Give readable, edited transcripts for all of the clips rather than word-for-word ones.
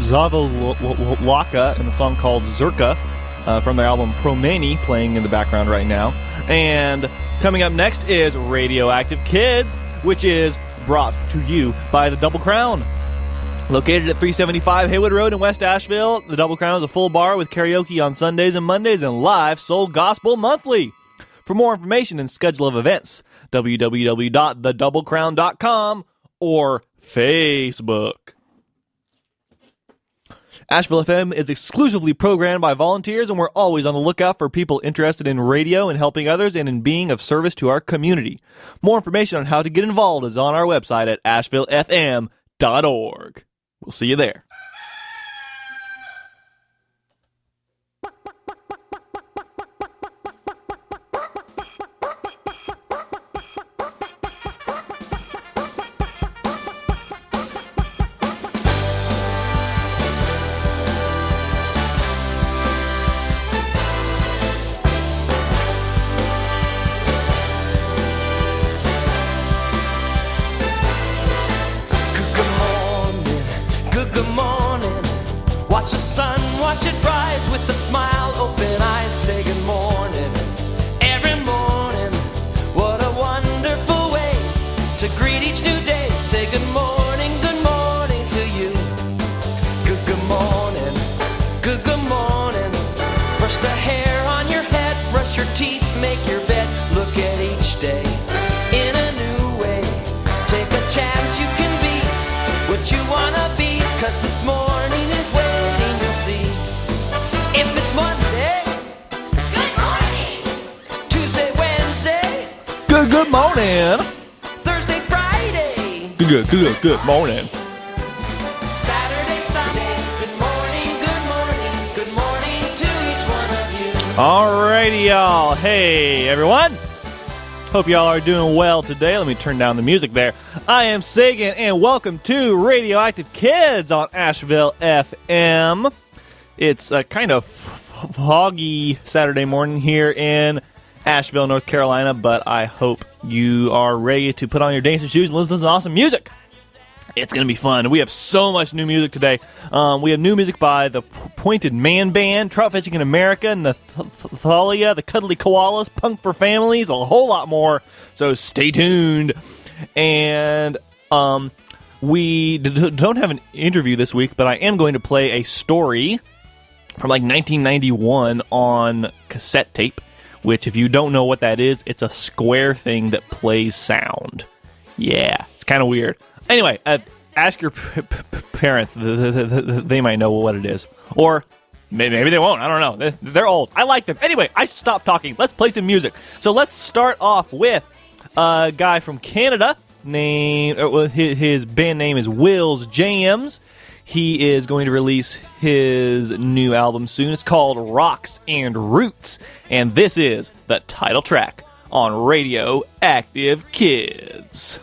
Zavalaka and the song called Zerka from their album Promeni, playing in the background right now. And coming up next is Radioactive Kids, which is brought to you by the Double Crown. Located at 375 Haywood Road in West Asheville, the Double Crown is a full bar with karaoke on Sundays and Mondays and live soul gospel monthly. For more information and schedule of events, www.thedoublecrown.com or Facebook. Asheville FM is exclusively programmed by volunteers, and we're always on the lookout for people interested in radio and helping others and in being of service to our community. More information on how to get involved is on our website at ashevillefm.org. We'll see you there. Good morning, watch the sun, watch it rise with a smile, open eyes, say good morning. Every morning, what a wonderful way to greet each new day. Say good morning to you. Good morning, good morning. Brush the hair on your head, brush your teeth, make your bed. Look at each day in a new way. Take a chance, you can be what you wanna be. 'Cause this morning is waiting, you'll see. If it's Monday, good morning. Tuesday, Wednesday, Good morning. Thursday, Friday, Good morning. Saturday, Sunday, good morning to each one of you. Alrighty, y'all. Hey, everyone. Hope y'all are doing well today. Let me turn down the music there. I am Sagan, and welcome to Radioactive Kids on Asheville FM. It's a kind of foggy Saturday morning here in Asheville, North Carolina, but I hope you are ready to put on your dancing shoes and listen to some awesome music. It's going to be fun. We have so much new music today. We have new music by the Pointed Man Band, Trout Fishing in America, Nathalia, the Cuddly Koalas, Punk for Families, a whole lot more. So stay tuned. And we don't have an interview this week, but I am going to play a story from like 1991 on cassette tape, which if you don't know what that is, it's a square thing that plays sound. Yeah, it's kind of weird. Anyway, ask your parents. They might know what it is. Or maybe they won't. I don't know. They're old. I like them. Anyway, I should stop talking. Let's play some music. So let's start off with a guy from Canada named... His band name is Will's Jams. He is going to release his new album soon. It's called Rocks and Roots. And this is the title track on Radioactive Kids.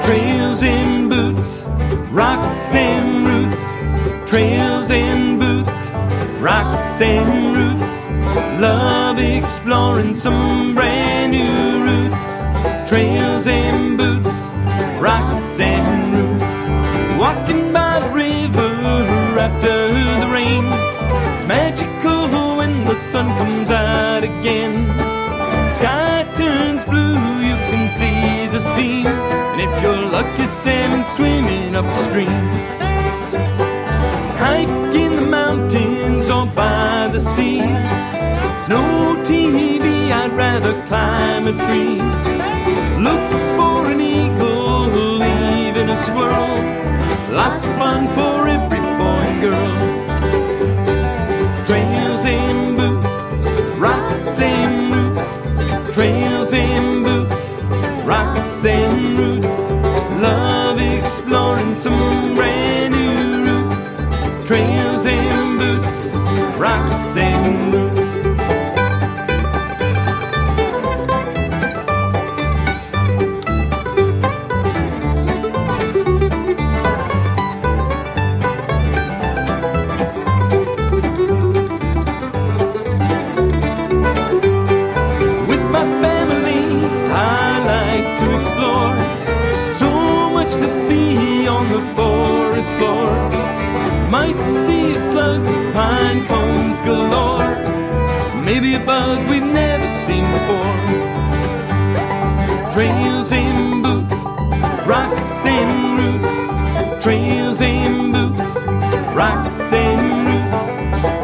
Trails and boots, rocks and roots. Trails and boots, rocks and roots. Love exploring some brand new routes. Trails and boots, rocks and roots. Walking by the river after the rain. It's magical when the sun comes out again. Sky turns blue, you can see the steam. And if you're lucky, salmon swimming upstream. Hike in the mountains or by the sea. There's no TV, I'd rather climb a tree. Look for an eagle, even a squirrel. Lots of fun for every boy and girl. Trails and boots, rocks and roots. Trails and boots, rocks and roots. Love exploring some brand new routes. Trails and boots, rocks and roots. to explore. So much to see on the forest floor. Might see a slug, pine cones galore. Maybe a bug we've never seen before. Trails and boots, rocks and roots. Trails and boots, rocks and roots.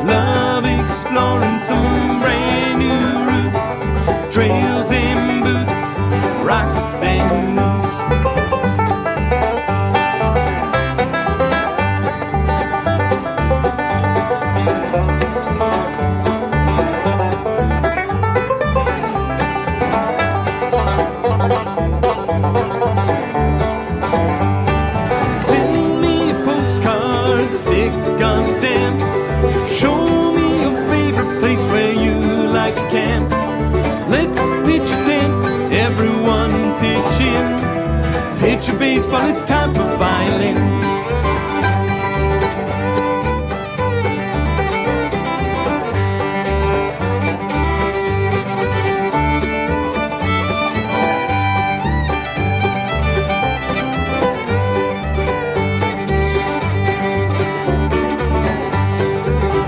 Love exploring some brand new routes. Trails and boots, rocks and roots. Send me a postcard, stick on a stamp. Show me your favorite place where you like to camp. Let's pitch a tent, everyone pitch in. Pitch a baseball, it's time for violin.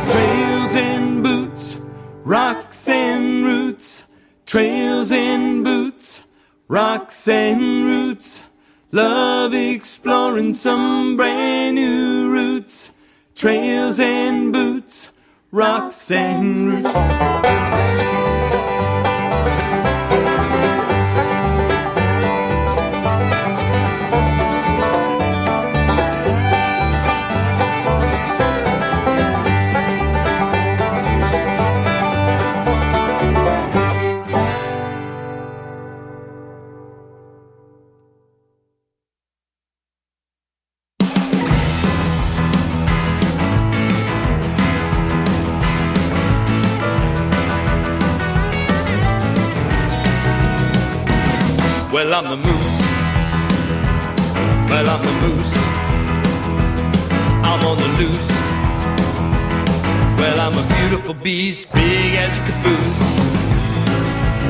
Trails and boots, rocks and roots. Trails and boots, rocks and roots. Love exploring some brand new routes. Trails and boots, rocks and roots. Well, I'm the moose. Well, I'm the moose. I'm on the loose. Well, I'm a beautiful beast, big as a caboose.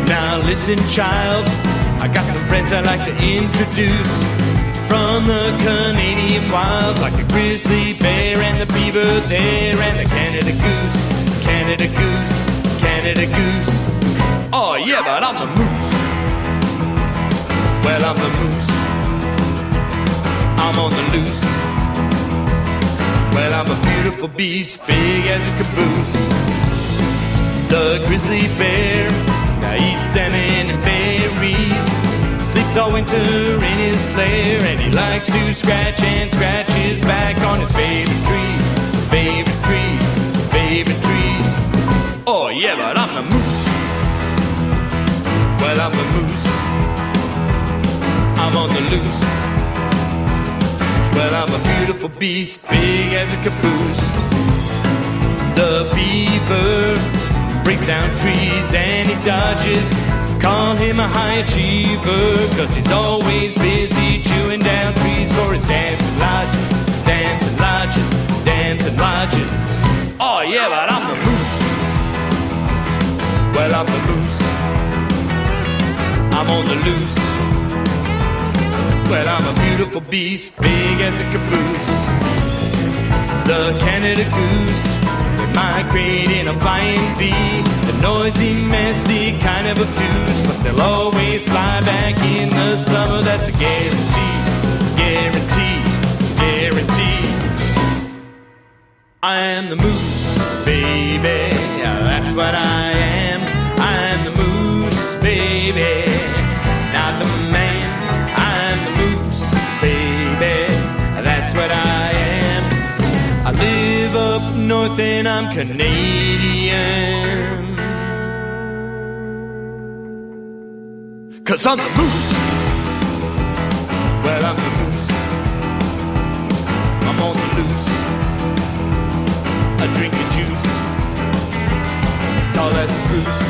Now listen, child, I got some friends I'd like to introduce. From the Canadian wild, like the grizzly bear and the beaver there, and the Canada goose, Canada goose, Canada goose. Oh yeah, but I'm the moose. Well, I'm the moose. I'm on the loose. Well, I'm a beautiful beast, big as a caboose. The grizzly bear now eats salmon and berries. Sleeps all winter in his lair, and he likes to scratch and scratch his back on his favorite trees, favorite trees, favorite trees. Oh yeah, but I'm the moose. Well, I'm the moose. I'm on the loose. Well, I'm a beautiful beast, big as a caboose. The beaver breaks down trees and he dodges. Call him a high achiever, 'cause he's always busy chewing down trees for his dancing lodges, dancing lodges, dancing lodges. Oh yeah, but I'm the moose. Well, I'm the moose. I'm on the loose. Well, I'm a beautiful beast, big as a caboose. The Canada goose, they migrate in a flying V. The noisy, messy kind of obtuse, but they'll always fly back in the summer. That's a guarantee, guarantee, guarantee. I am the moose, baby, yeah, that's what I am. I am the moose, baby, not the man. That's what I am. I live up north and I'm Canadian. 'Cause I'm the moose. Well, I'm the moose. I'm on the loose. I drink a juice, tall as a spruce.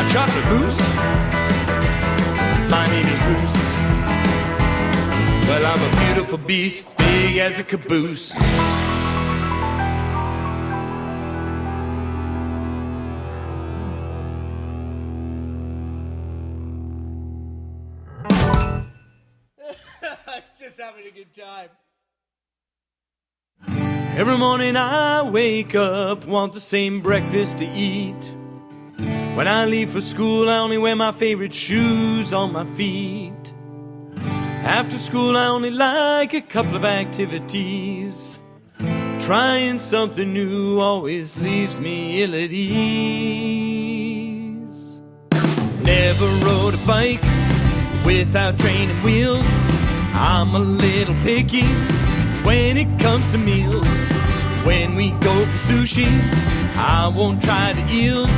A chocolate mousse. My name is Bruce. Well, I'm a beautiful beast, big as a caboose. Just having a good time. Every morning I wake up, want the same breakfast to eat. When I leave for school, I only wear my favorite shoes on my feet. After school, I only like a couple of activities. Trying something new always leaves me ill at ease. Never rode a bike without training wheels. I'm a little picky when it comes to meals. When we go for sushi, I won't try the eels.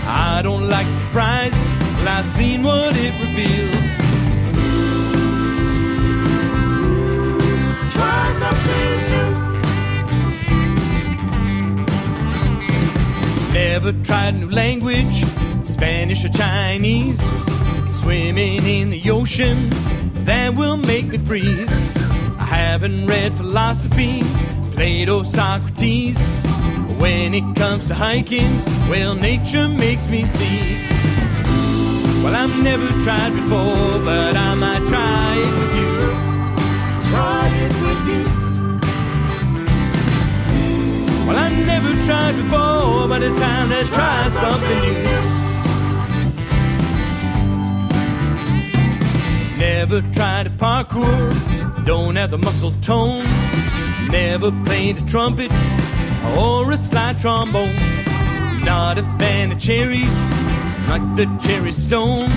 I don't like surprise till I've seen what it reveals. Try something new. Never tried a new language, Spanish or Chinese. Swimming in the ocean, that will make me freeze. I haven't read philosophy, Plato, Socrates. When it comes to hiking, well, nature makes me sneeze. Well, I've never tried before, but I might try it with you. Try it with you. Well, I've never tried before, but it's time to try something new. Never tried a parkour, don't have the muscle tone. Never played a trumpet or a slide trombone. Not a fan of cherries, like the cherry stone.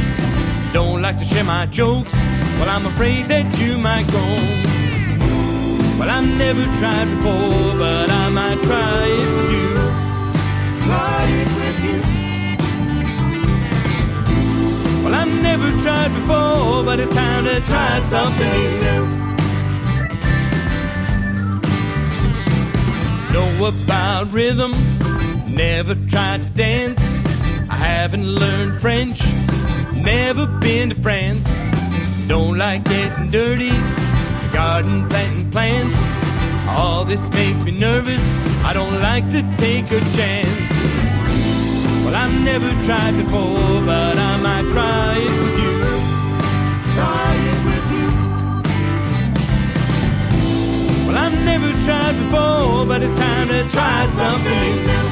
Don't like to share my jokes, well, I'm afraid that you might go. Well, I've never tried before, but I might try it with you. Try it with you. Well, I've never tried before, but it's time to try something new. Know about rhythm, never tried to dance. I haven't learned French, never been to France. Don't like getting dirty, garden planting plants. All this makes me nervous, I don't like to take a chance. Well, I've never tried before, but I might try it with you. Try it with you. Well, I've never tried before, but it's time to try something new.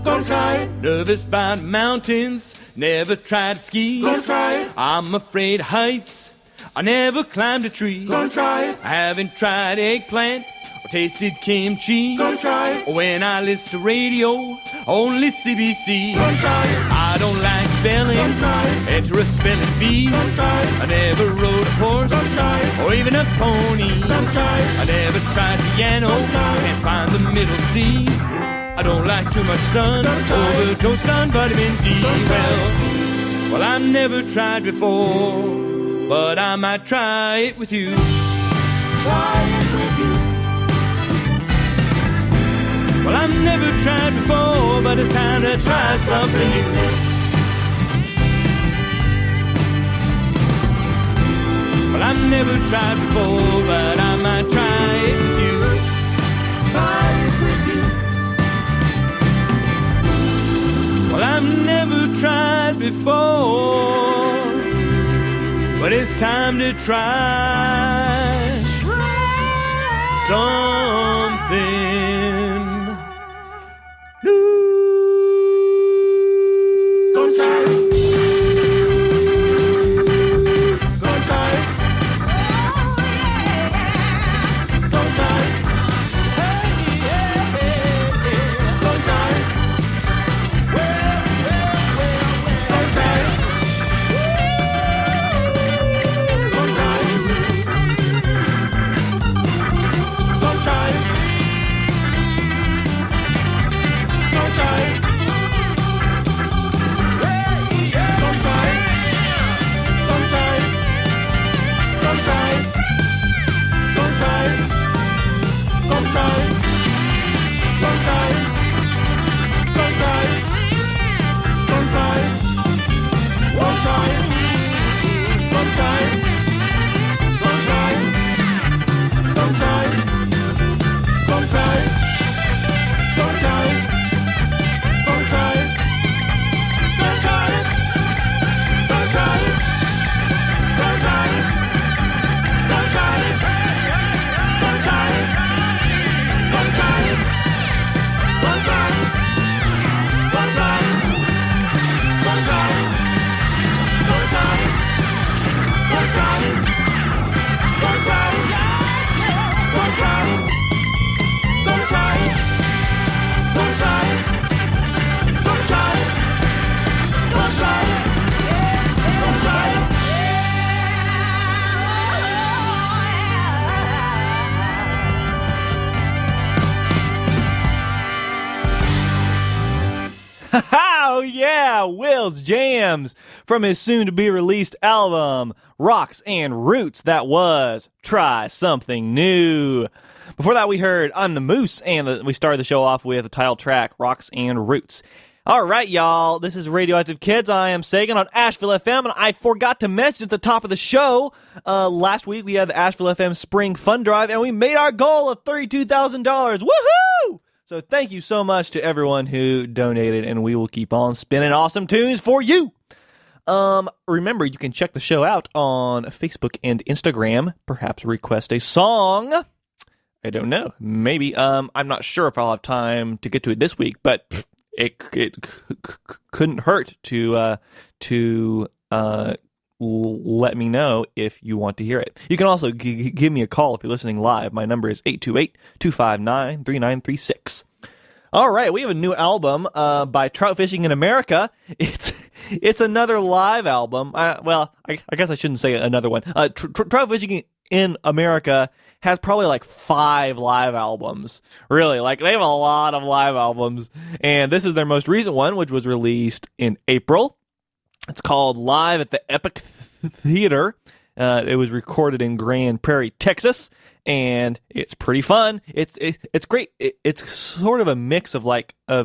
Gonna try it. Nervous about mountains, never tried to ski. Gonna try it. I'm afraid of heights, I never climbed a tree. Gonna try it. I haven't tried eggplant or tasted kimchi. Gonna try it. When I listen to radio, only CBC. Gonna try it. I don't like spelling. Gonna try it. Enter a spelling bee. Gonna try it. I never rode a horse. Gonna try it. Or even a pony. Gonna try it. I never tried piano. Can't find the middle C. I don't like too much sun. Overdose on vitamin D. Well, I've never tried before, but I might try it with you. Try it with you. Well, I've never tried before, but it's time to try something new. Well, I've never tried before, but I might try it with you. Try it with you. Well, I've never tried before, but it's time to try something new. Gonna try it. Gonna try it. Oh, yeah. Gonna try it. Hey, yeah, yeah, yeah. Gonna try it. Well. Gonna try it. Gonna try it. Gonna try it. Gonna Oh yeah, Will's Jams from his soon-to-be-released album, Rocks and Roots. That was Try Something New. Before that, we heard I'm the Moose, and we started the show off with the title track, Rocks and Roots. All right, y'all, this is Radioactive Kids. I am Sagan on Asheville FM, and I forgot to mention at the top of the show, last week we had the Asheville FM Spring Fund Drive, and we made our goal of $32,000. Woohoo! So thank you so much to everyone who donated, and we will keep on spinning awesome tunes for you. Remember, you can check the show out on Facebook and Instagram. Perhaps request a song. I don't know. Maybe. I'm not sure if I'll have time to get to it this week, but it couldn't hurt to let me know if you want to hear it. You can also give me a call if you're listening live. My number is 828-259-3936. All right, we have a new album by Trout Fishing in America. It's another live album. I guess I shouldn't say another one. Trout Fishing in America has probably like 5 live albums. Really, like they have a lot of live albums. And this is their most recent one, which was released in April. It's called Live at the Epic Theater. It was recorded in Grand Prairie, Texas, and it's pretty fun. It's great. It's sort of a mix of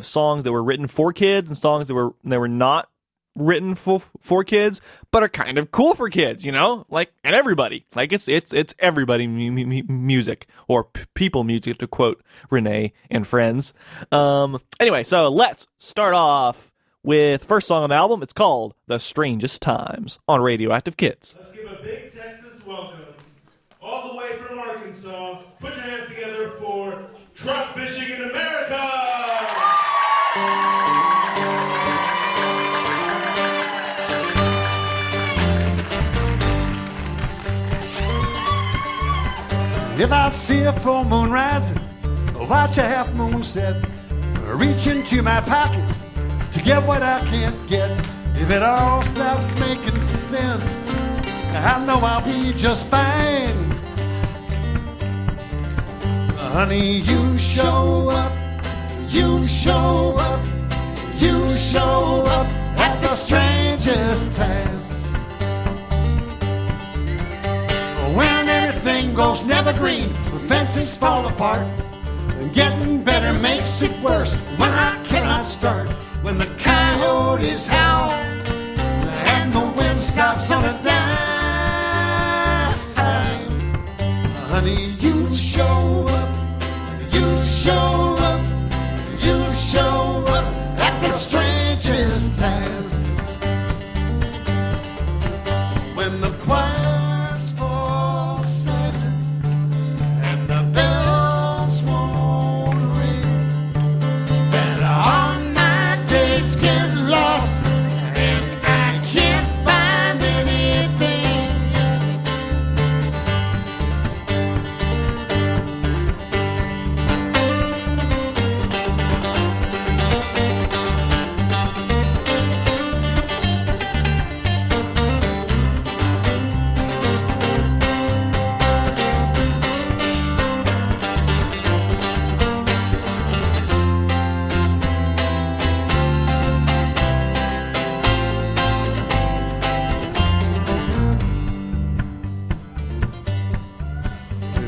songs that were written for kids and songs that were not written for kids, but are kind of cool for kids, you know, and everybody. It's everybody music, or people music, to quote Renee and Friends. Anyway, so let's start off with first song on the album. It's called The Strangest Times on Radioactive Kids. Let's give a big Texas welcome. All the way from Arkansas. Put your hands together for Trout Fishing in America! If I see a full moon rising, watch a half moon set, reach into my pocket to get what I can't get. If it all stops making sense, I know I'll be just fine. Honey, you show up, you show up, you show up at the strangest times. When everything goes never green, when fences fall apart, and getting better makes it worse when I cannot start. When the coyotes howl and the wind stops on a dime, honey, you show up, you show up, you show up at the strangest times. When the choirs fall silent and the bells won't ring, then all my days get lost and I can't find anything.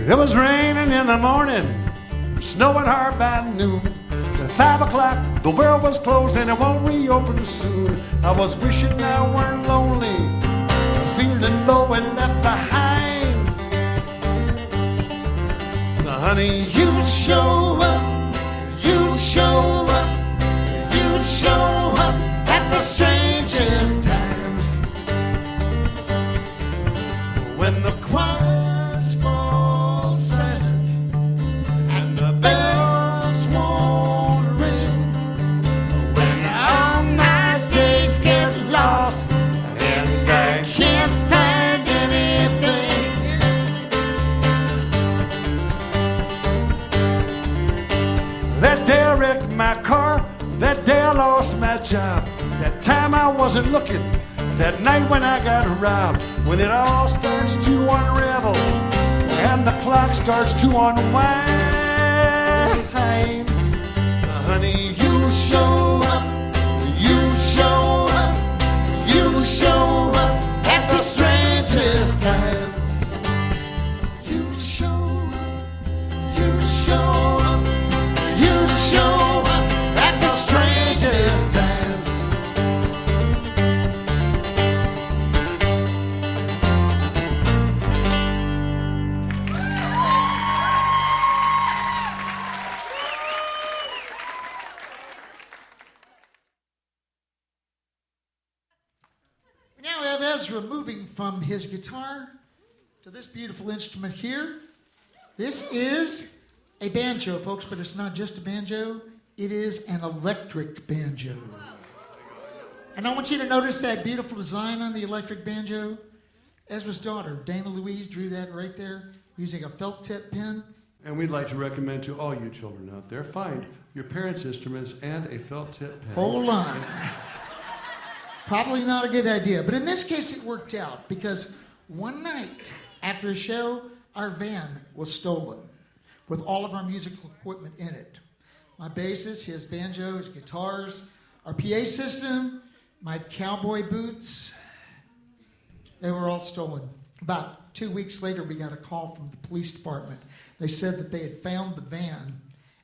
It was raining in the morning, snowing hard by noon. At 5 o'clock, the world was closed and it won't reopen soon. I was wishing I weren't lonely, feeling low and left behind. Honey, you show up, you show up, you show up at the strangest times. When the choirs fall silent and the bells won't ring, when all my days get lost and I can't find anything. That day I wrecked my car, that day I lost my job, that time I wasn't looking, that night when I got robbed. When it all starts to unravel and the clock starts to unwind, honey, you show up, Ezra moving from his guitar to this beautiful instrument here. This is a banjo, folks, but it's not just a banjo. It is an electric banjo. And I want you to notice that beautiful design on the electric banjo. Ezra's daughter, Dana Louise, drew that right there using a felt tip pen. And we'd like to recommend to all you children out there, find your parents' instruments and a felt tip pen. Hold on. Probably not a good idea, but in this case it worked out because one night after a show, our van was stolen with all of our musical equipment in it. My basses, his banjo, his guitars, our PA system, my cowboy boots, they were all stolen. About 2 weeks later, we got a call from the police department. They said that they had found the van,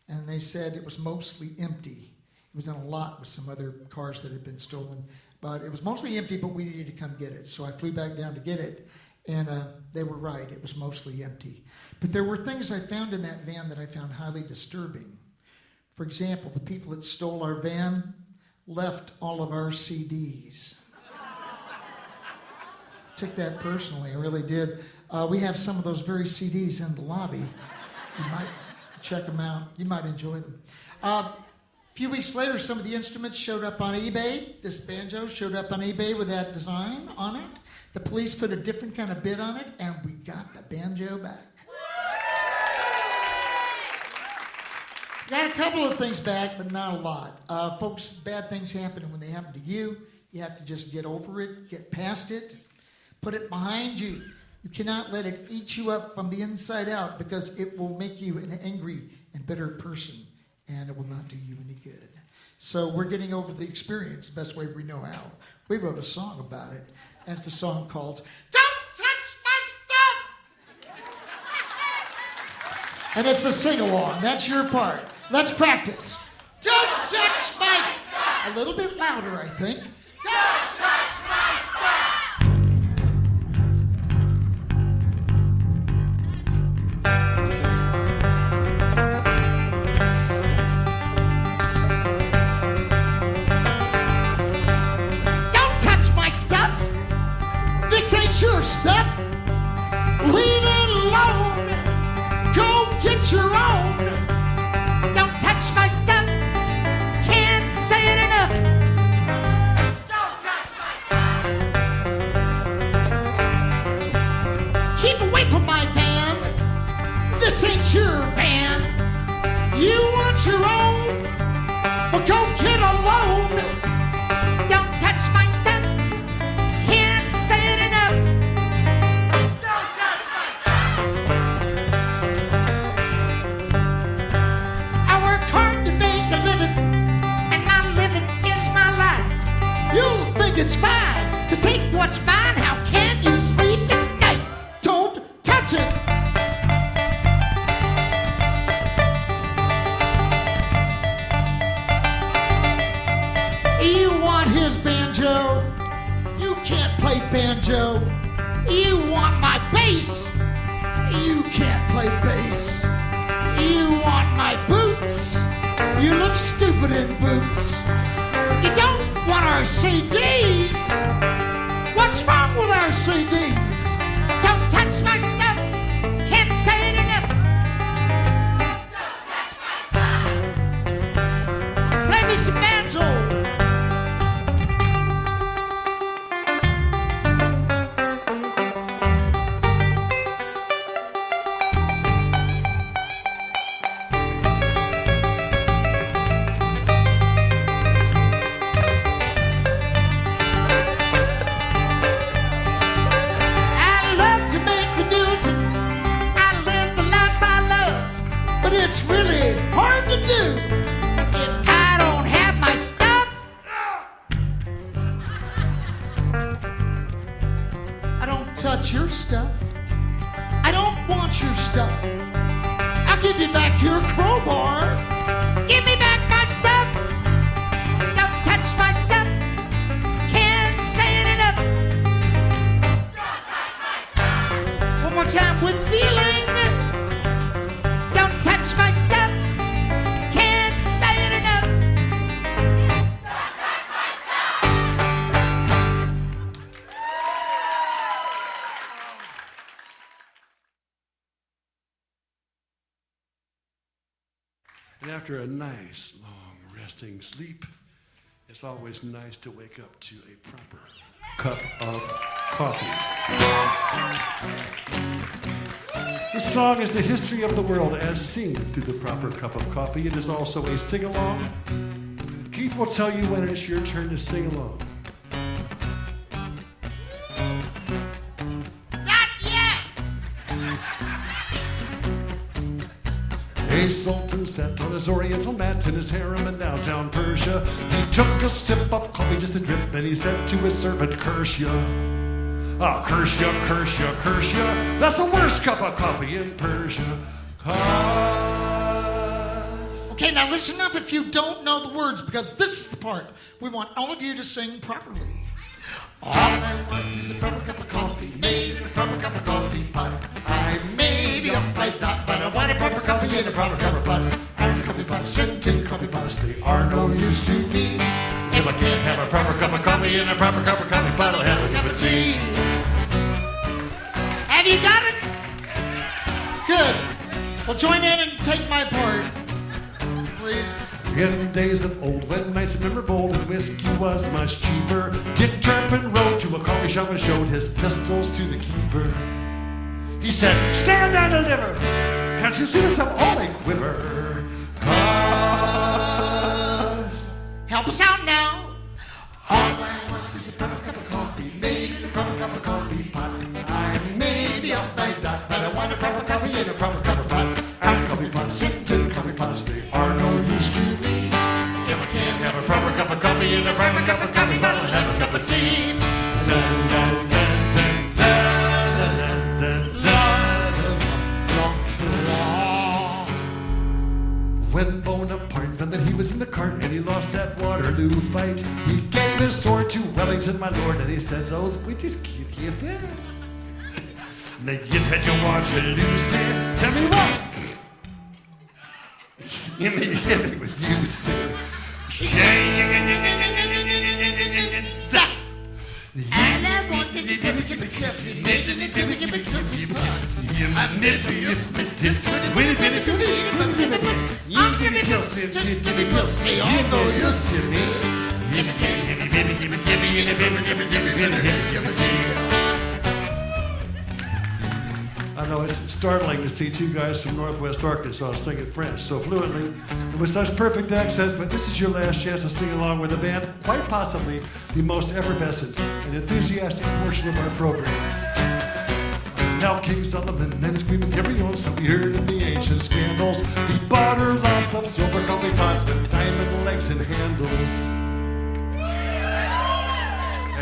and they said it was mostly empty. It was in a lot with some other cars that had been stolen, but it was mostly empty, but we needed to come get it. So I flew back down to get it, and they were right. It was mostly empty. But there were things I found in that van that I found highly disturbing. For example, the people that stole our van left all of our CDs. Took that personally, I really did. We have some of those very CDs in the lobby. You might check them out. You might enjoy them. A few weeks later, some of the instruments showed up on eBay. This banjo showed up on eBay with that design on it. The police put a different kind of bid on it, and we got the banjo back. Got a couple of things back, but not a lot. Folks, bad things happen, and when they happen to you, you have to just get over it, get past it, put it behind you. You cannot let it eat you up from the inside out because it will make you an angry and bitter person, and it will not do you any good. So we're getting over the experience the best way we know how. We wrote a song about it, and it's a song called Don't Touch My Stuff! And it's a sing-along. That's your part. Let's practice. Don't touch my stuff! A little bit louder, I think. Don't touch my stuff! Don't touch my stuff! This ain't your stuff! Leave it alone! Go get your own! Don't touch my stuff. Can't say it enough. Don't touch my stuff. Keep away from my van. This ain't your van. You want your own? Well, go get a loan. Don't touch my stuff. Can't say it enough. Don't touch my stuff. I work hard to make a living, and my living is my life. You think it's fine to take what's mine? How can you sleep at night? Don't touch it. You want his banjo? You can't play banjo. You want my bass? You can't play bass. You want my boots? You look stupid in boots. You don't want our CDs? What's wrong with our CDs? Don't touch my stuff. Can't say it enough. Don't touch my stuff. Play me some banjo. It's really hard to do if I don't have my stuff. I don't touch your stuff. I don't want your stuff. I'll give you back your crowbar. Give me back my stuff. Don't touch my stuff. Can't say it enough. Don't touch my stuff. One more time with feeling. Touch my stuff, can't say it enough. Don't touch my stuff. after a nice, long, resting sleep, it's always nice to wake up to a proper cup of coffee. This song is the history of the world as seen through the proper cup of coffee. It is also a sing-along. Keith will tell you when it's your turn to sing along. A sultan sat on his oriental mat in his harem in downtown Persia. He took a sip of coffee, just a drip, and he said to his servant, "Curse ya. Ah, curse ya, curse ya, curse ya. That's the worst cup of coffee in Persia." Okay, now listen up if you don't know the words, because this is the part we want all of you to sing properly. All I want is a proper cup of coffee, made in a proper cup of coffee pot. I may be off by dot, but I want a proper coffee in a proper cup of pot. And coffee pots and tin coffee pots, they are no use to me. If I can't have a proper cup of coffee in a proper cup of coffee pot, I'll have a cup of tea. Have you got it? Good. Well, join in and take my part, please. In days of old, when nice and memorable and whiskey was much cheaper, Dick Turpin rode to a coffee shop and showed his pistols to the keeper. He said, "Stand and deliver. Can't you see that I'm all a quiver? 'Cause Help us out now. All I want is a proper cup of coffee, made in a proper cup of coffee pot. I may be off my dot, but I want a proper coffee in a proper cup of pot. And coffee pots and tin coffee pots, they are no use to me. If I can't have a proper cup of coffee in a proper cup of coffee pot, I'll have a cup of tea. Dun, dun, dun, dun, dun, dun, dun, dun, dun. When Bonaparte found that he was in the cart and he lost that Waterloo fight, he gave his sword to Wellington, my lord, and he said, "Those British kids here there. Now you had your Waterloo, sir. Tell me what? Give me with you, sir. And I want to give me coffee, maybe give me coffee pot. Maybe if it did, will be the good. I'm giving pills, give me pills, say all no use to me. Give me, I know it's startling to see two guys from Northwest Arkansas singing French so fluently and with such perfect accents, but this is your last chance to sing along with the band, quite possibly the most effervescent and enthusiastic portion of our program. Now King Solomon and his queen would carry on, so we heard in the ancient scandals. He bought her lots of silver coffee pots with diamond legs and handles.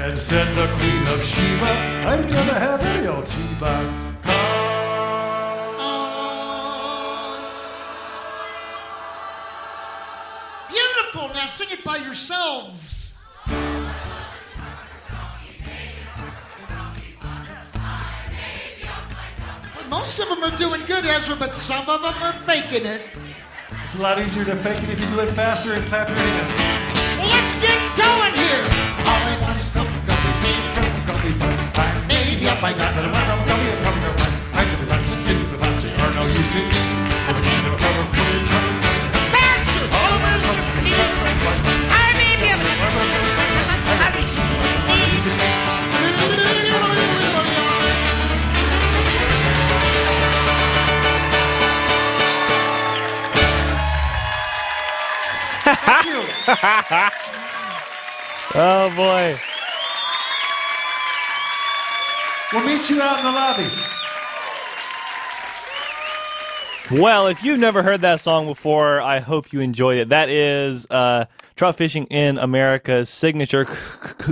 And said the Queen of Sheba, "I'd rather have any old Sheba." Beautiful, now sing it by yourselves. Most of them are doing good, Ezra, but some of them are faking it. It's a lot easier to fake it if you do it faster and clap your hands. Well, let's get going here. All I want is coffee, coffee, maybe up my God, but I want coffee, I can be lots of tin, but lots are no use to me. Faster! I may be able to. Thank you. Oh, boy. We'll meet you out in the lobby. Well, if you've never heard that song before, I hope you enjoyed it. That is Trout Fishing in America's signature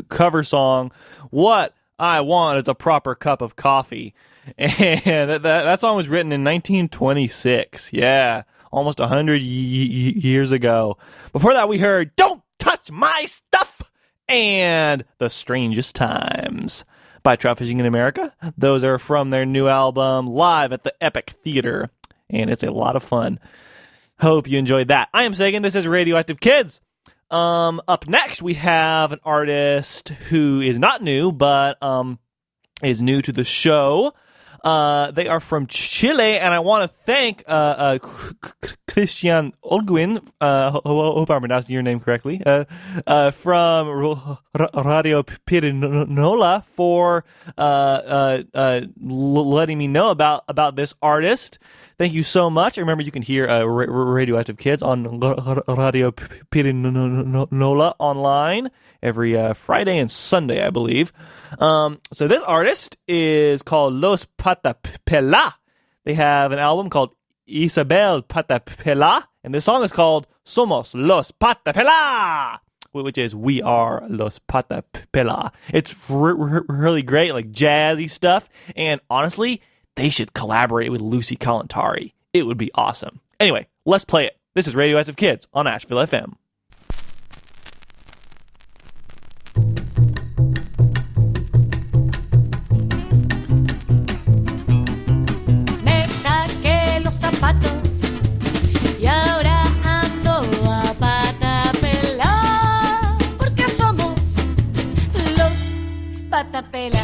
cover song, What I Want is a Proper Cup of Coffee. And that song was written in 1926. Yeah, almost 100 years ago. Before that, we heard Don't Touch My Stuff and The Strangest Times by Trout Fishing in America. Those are from their new album, Live at the Epic Theater. And it's a lot of fun. Hope you enjoyed that. I am Sagan. This is Radioactive Kids. Up next, we have an artist who is not new, but is new to the show. They are from Chile, and I want to thank Christian Olguin, hope I'm pronouncing your name correctly, from Radio Pirinola for letting me know about this artist. Thank you so much. Remember, you can hear Radioactive Kids on Radio Pirinola online every Friday and Sunday, I believe. So this artist is called Los Patapela. They have an album called Isabel Patapela, and this song is called Somos Los Patapela, which is We Are Los Patapela. It's really great, like jazzy stuff, and honestly, they should collaborate with Lucy Kalantari. It would be awesome. Anyway, let's play it. This is Radioactive Kids on Asheville FM. Me saqué los zapatos y ahora ando a pata pelada, porque somos los patapela.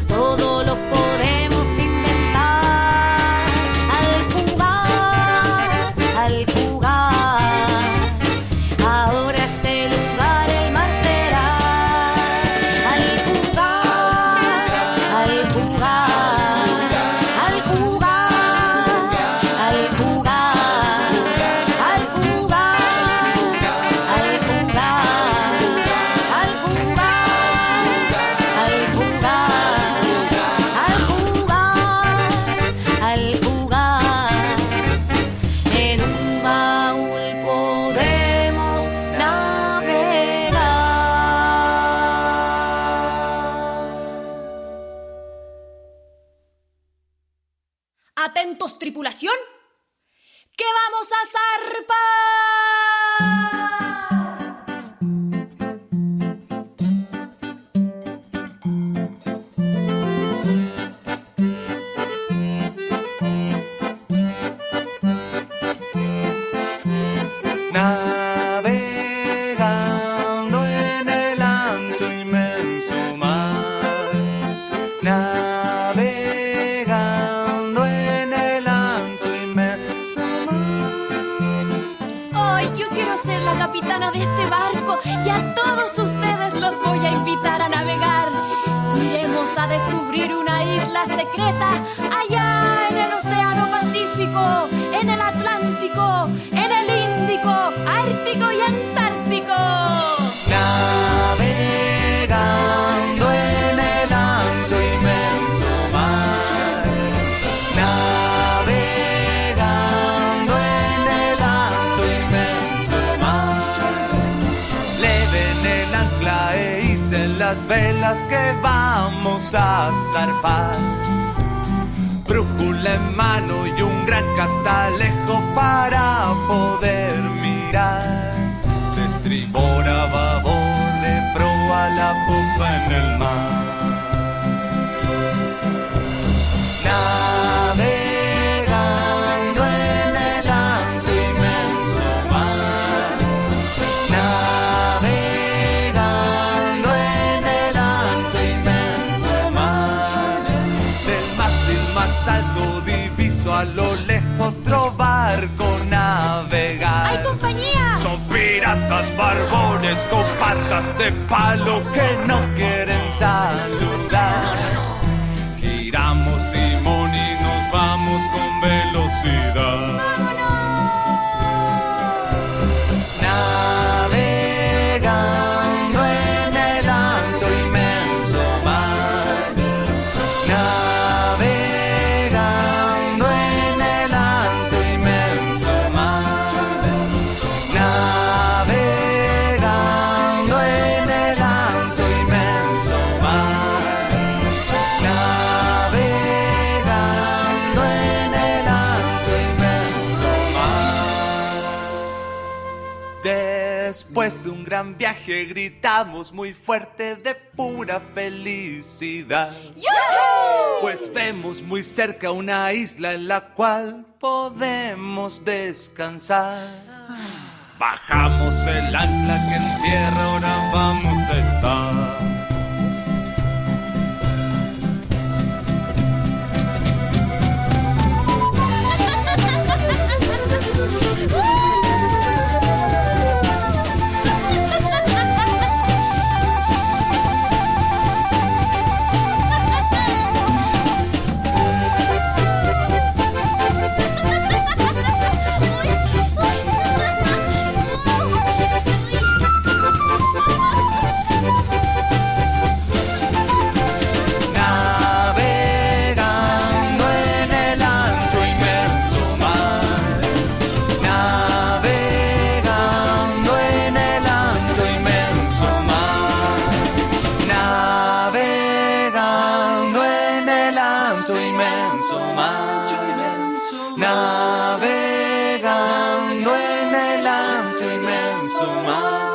Todo lo podemos inventar. Atentos, tripulación, que vamos a zarpar. Navegando en el ancho inmenso mar. Navegando en el ancho inmenso mar. Hoy yo quiero ser la capitana de este barco y a todos ustedes los voy a invitar a navegar. Iremos a descubrir una isla secreta allá en el Océano Pacífico, en el Atlántico, en el Índico, Ártico y Antártico. Navegando en el ancho inmenso mar. Navegando en el ancho inmenso mar. Leven el ancla e hicen las velas que vamos a zarpar. Brújula en mano y un gran catalejo para poder mirar. De estribor a babor, de proa a la popa en el mar. Navegando en el ancho inmenso mar. Navegando en el ancho inmenso mar. Del mástil más alto diviso a lo lejos otro barco navegar. ¡Hay compañía! Son piratas barbones con patas de palo que no quieren saludar. Giramos timón y nos vamos con velocidad. Navegando en el ancho inmenso mar. Navegando en el ancho inmenso mar. Navegando en el ancho inmenso mar. Navegando en el ancho inmenso mar. Después de un gran viaje gritamos muy fuerte de pura felicidad. ¡Yujú! Pues vemos muy cerca una isla en la cual podemos descansar. Bajamos el ancla que en tierra ahora vamos a estar. Navegando en el ancho inmenso mar.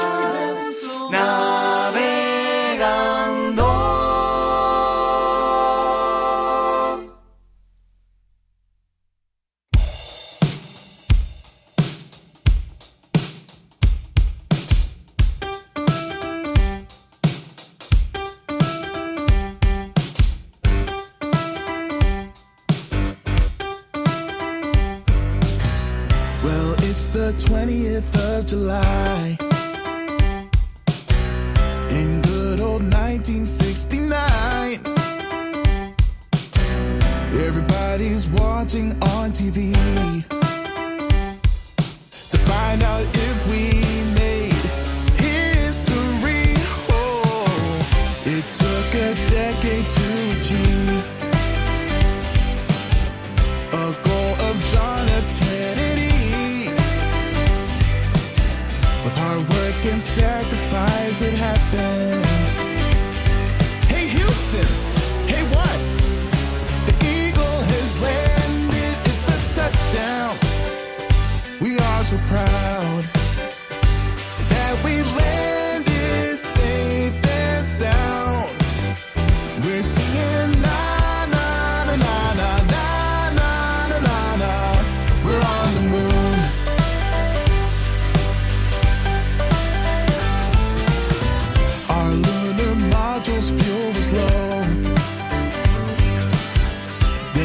Navegando. Well, it's the 20th of July in good old 1969. Everybody's watching on TV to find out if we made history. Oh, it took a decade to achieve a goal of John F. Kennedy. With hard work and sacrifice it happened. Hey Houston, hey what? The eagle has landed.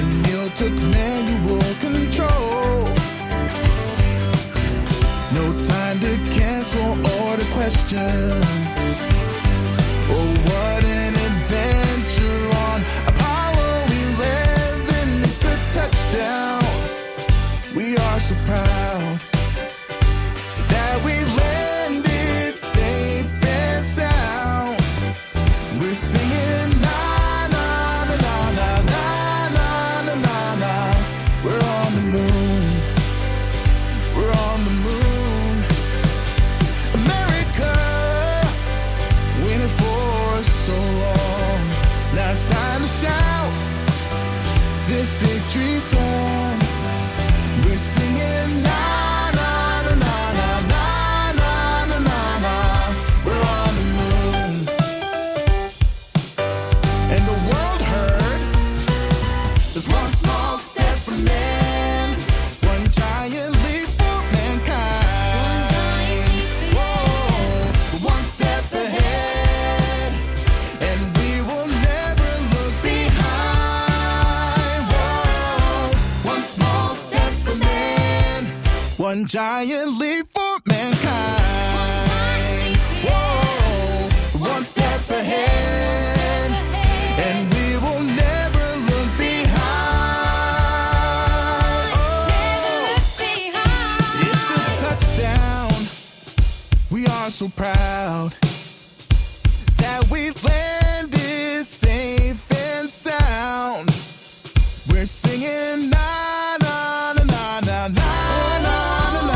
when Neil took manual control. No time to cancel or to question. Oh, what an adventure on Apollo 11. It's a touchdown. We are so proud that we landed safe and sound. We're singing na na na na na na na na na. We're on the moon. We're on the moon. America, winning for so long. Now it's time to shout this victory song. We're singing na na na na na na na na na na. We're on the moon, and the world heard. There's one small step for man, one giant leap for mankind. Whoa, one step ahead, and we will never look behind. Whoa, one small step for man, one giant leap for mankind. Whoa, one step ahead, and we will never look behind. Oh, it's a touchdown. We are so proud that we landed safe and sound. We're singing na na na na na na na na na.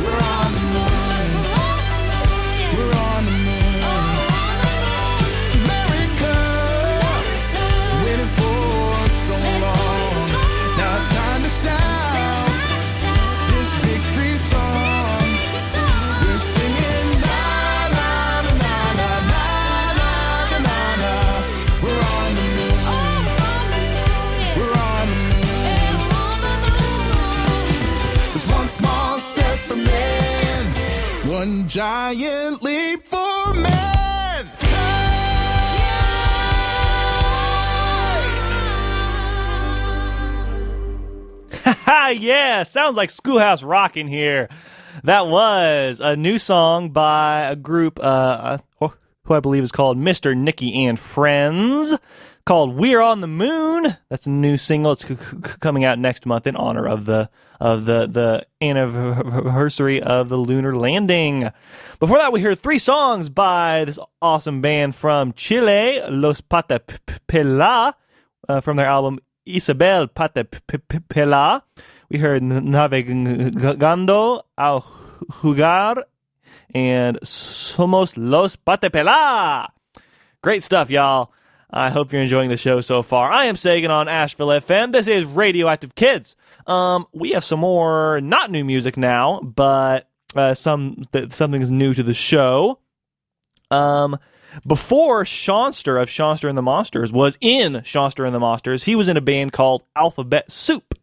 We're on the moon. We're on the moon. America, waiting for so long. Now it's time to shout this victory song. We're singing na na na na na na na na na. We're on the moon. We're on the moon. There's one small step for man, one giant leap for mankind. Ha! Yeah, sounds like Schoolhouse Rockin' here. That was a new song by a group who I believe is called Mr. Nicky and Friends, called "We're on the Moon." That's a new single. It's coming out next month in honor of the anniversary of the lunar landing. Before that, we heard 3 songs by this awesome band from Chile, Los Patapela, from their album Isabel Patapela. We heard Navegando al Jugar and Somos Los Patapela. Great stuff, y'all. I hope you're enjoying the show so far. I am Sagan on Asheville FM. This is Radioactive Kids. We have some more not new music now, but something's new to the show. Before Shawnster of Shawnster and the Monsters was in Shawnster and the Monsters, he was in a band called Alphabet Soup.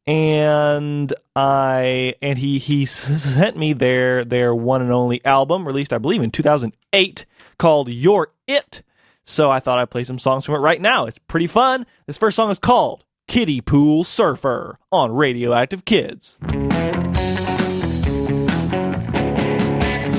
And he sent me their one and only album, released I believe in 2008, called You're It. So I thought I'd play some songs from it right now. It's pretty fun. This first song is called Kiddie Pool Surfer on Radioactive Kids.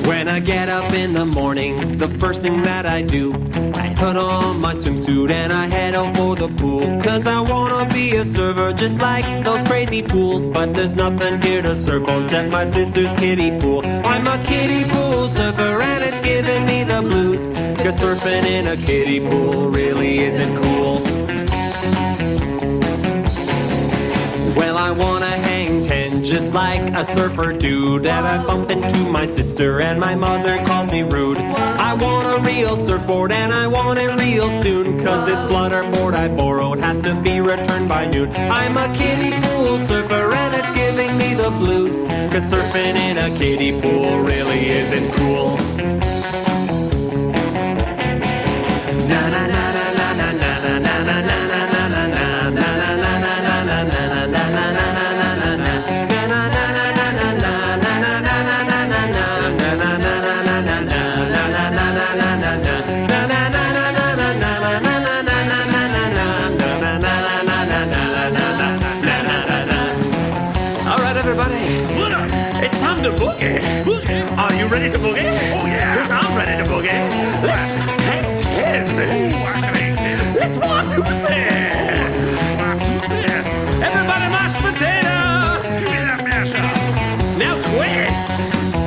When I get up in the morning, the first thing that I do, I put on my swimsuit and I head out for the pool. Cause I wanna be a surfer just like those crazy fools. But there's nothing here to surf on except my sister's kiddie pool. I'm a kiddie pool surfer and it's giving me the blues. Cause surfing in a kiddie pool really isn't cool. Well, I wanna hang 10 just like a surfer dude. And I bump into my sister and my mother calls me rude. I want a real surfboard and I want it real soon. Cause this flutterboard I borrowed has to be returned by noon. I'm a kiddie pool surfer and it's giving me the blues. Cause surfing in a kiddie pool really isn't cool. Na na na na na na na na na na na na na na. ready to boogie? Oh, yeah. Because I'm ready to boogie. Let's head 10. Let's walk to set. Everybody mash potato. Give me that masher. Now twist.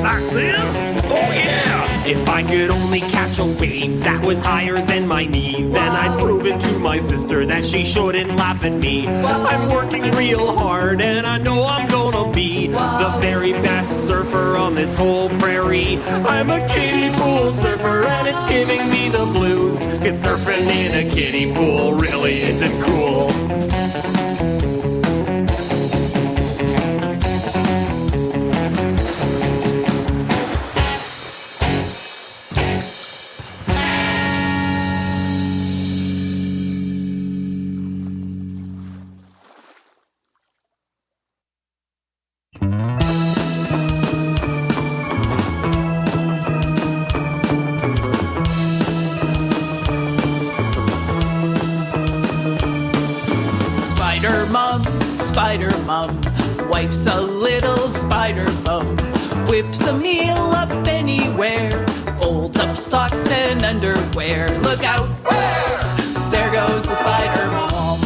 Like this. Oh, yeah. If I could only catch a wave that was higher than my knee, then I'd prove it to my sister that she shouldn't laugh at me. I'm working real hard and I know I'm gonna be the very best surfer on this whole prairie. I'm a kiddie pool surfer and it's giving me the blues, 'cause surfing in a kiddie pool really isn't cool. Spider Mom wipes a little spider bum, whips a meal up anywhere, folds up socks and underwear. Look out! There goes the Spider Mom.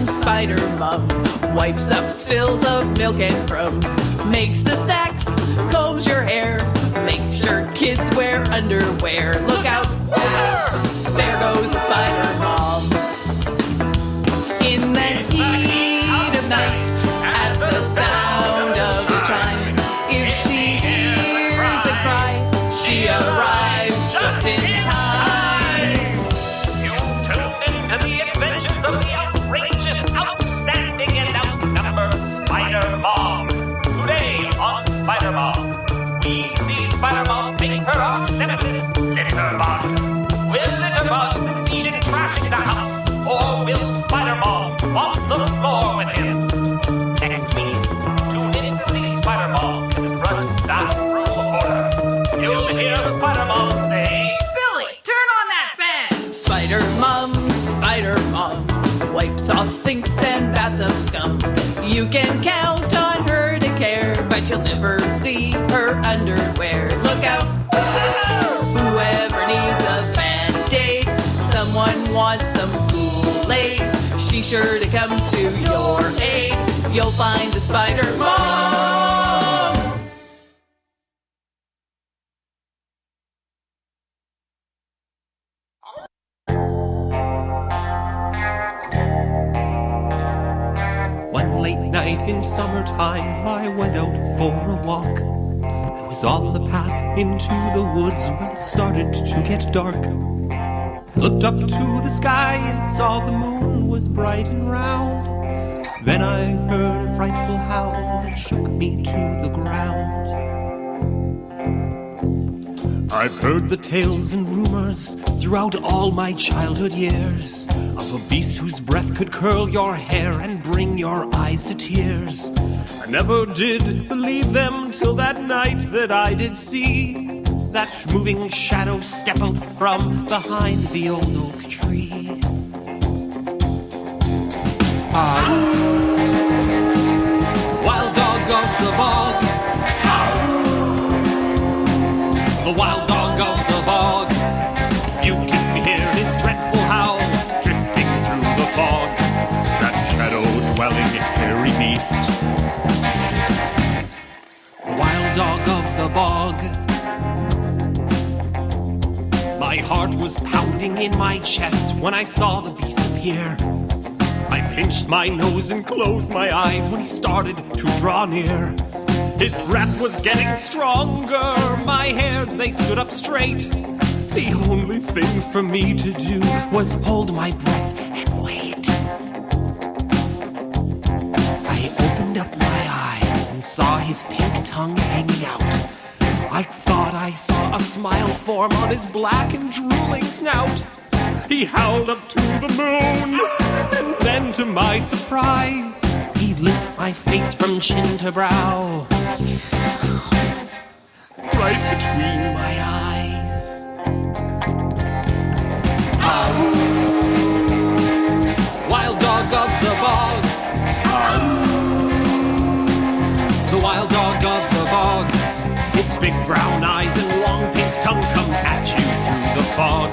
Spider Mom wipes up spills of milk and crumbs, makes the snacks, combs your hair, makes sure kids wear underwear. Look out! There goes the Spider Mom. In the heat of night, at the sound of the chime, if she hears a cry, she arrives just in time. You tuned into the adventures of the outrageous, outstanding, and outnumbered Spider Mom. Today on Spider Mom, we see Spider Mom face her arch nemesis, Litterbug. Will Litterbug succeed in trashing the house, or will Spider Mom walk the floor with him? Next week, tune in to see Spider Mom confront that rule order. You'll hear Spider Mom say, Billy, turn on that fan! Spider Mom wipes off sinks and bathtub scum. You can count on her to care, but you'll never see her underwear. Look out! Whoever needs a Band-Aid, someone wants some Kool-Aid, she's sure to come to your aid. You'll find the Spider Mom! One late night in summertime, I went out for a walk. I was on the path into the woods when it started to get dark. I looked up to the sky and saw the moon was bright and round. Then I heard a frightful howl that shook me to the ground. I've heard the tales and rumors throughout all my childhood years of a beast whose breath could curl your hair and bring your eyes to tears. I never did believe them till that night that I did see that moving shadow step out from behind the old oak tree. Wild dog of the bog, the wild dog of the bog. You can hear his dreadful howl drifting through the fog. That shadow-dwelling hairy beast, the wild dog of the bog. My heart was pounding in my chest when I saw the beast appear. I pinched my nose and closed my eyes when he started to draw near. His breath was getting stronger, my hairs, they stood up straight. The only thing for me to do was hold my breath and wait. I opened up my eyes and saw his pink tongue hanging out. I thought I saw a smile form on his black and drooling snout. He howled up to the moon, and then to my surprise, he licked my face from chin to brow, right between my eyes. brown eyes and long pink tongue come at you through the fog.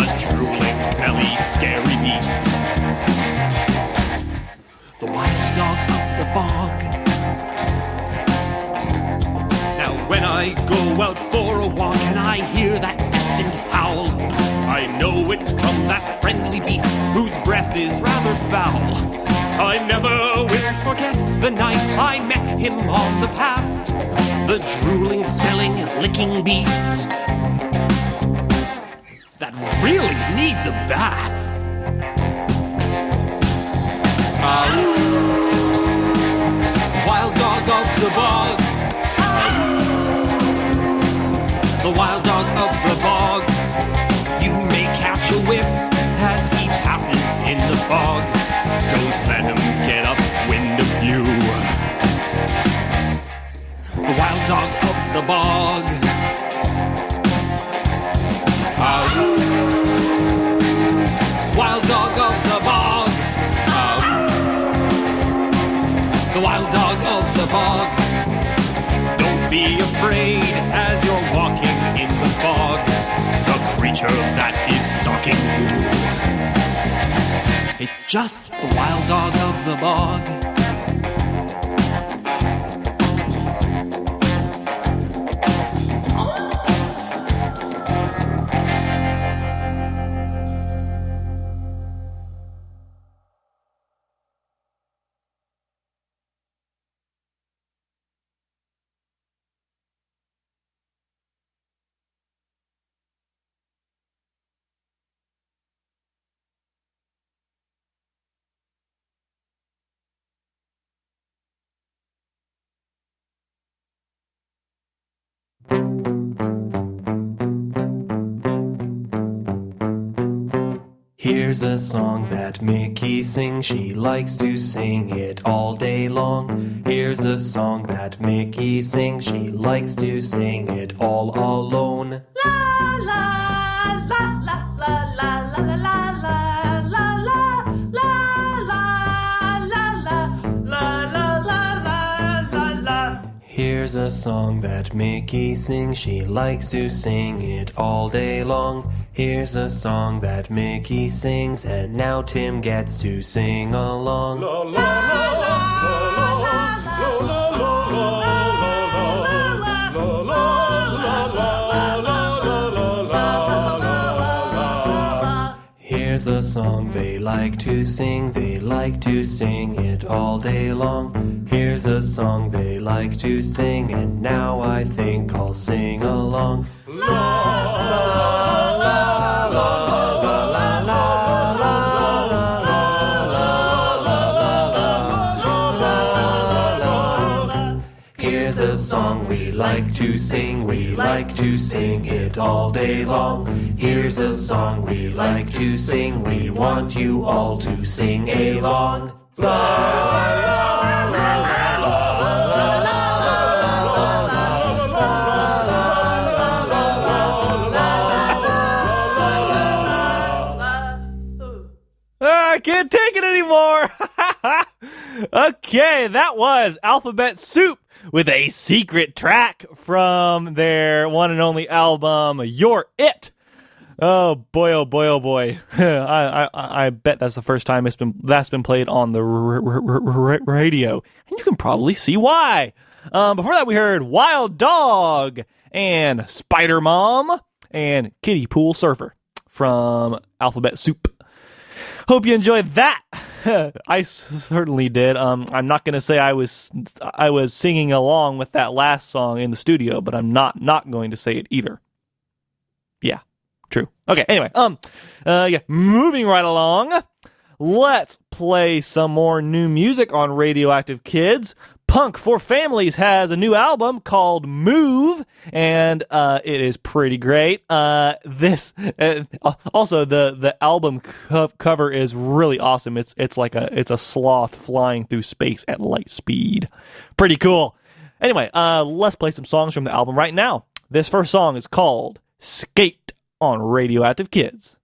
A drooling, smelly, scary beast. The wild dog of the bog. Now when I go out for a walk and I hear that distant howl, I know it's from that friendly beast whose breath is rather foul. I never will forget the night I met him on the path. The drooling, smelling, licking beast that really needs a bath. Wild dog of the bog. The wild dog of the bog. You may catch a whiff as he passes in the fog. Don't let him get upwind of you. The wild dog of the bog. Wild dog of the bog. The wild dog of the bog. Don't be afraid as you're walking in the fog. The creature that is stalking you. It's just the wild dog of the bog. Here's a song that Mickey sings, she likes to sing it all day long. Here's a song that Mickey sings, she likes to sing it all alone. La la la la la la la la la la la la la la. Here's a song that Mickey sings, she likes to sing it all day long. Here's a song that Mickey sings, and now Tim gets to sing along. La la la la la. Here's a song they like to sing it all day long. Here's a song they like to sing, and now I think I'll sing along. Here's a song we like to sing it all day long. Here's a song we like to sing, we want you all to sing along. I can't take it anymore. Okay, that was Alphabet Soup with a secret track from their one and only album, You're It. Oh boy, oh boy, oh boy. I bet that's the first time that's been played on the radio. And you can probably see why. Before that, we heard Wild Dog and Spider Mom and Kiddie Pool Surfer from Alphabet Soup. Hope you enjoyed that. I certainly did. I'm not going to say I was singing along with that last song in the studio, but I'm not going to say it either. Yeah, true. Okay, anyway, moving right along. Let's play some more new music on Radioactive Kids. Punk for Families has a new album called Move, and it is pretty great. Also, the album cover is really awesome. It's a sloth flying through space at light speed. Pretty cool. Anyway, let's play some songs from the album right now. This first song is called Skate on Radioactive Kids.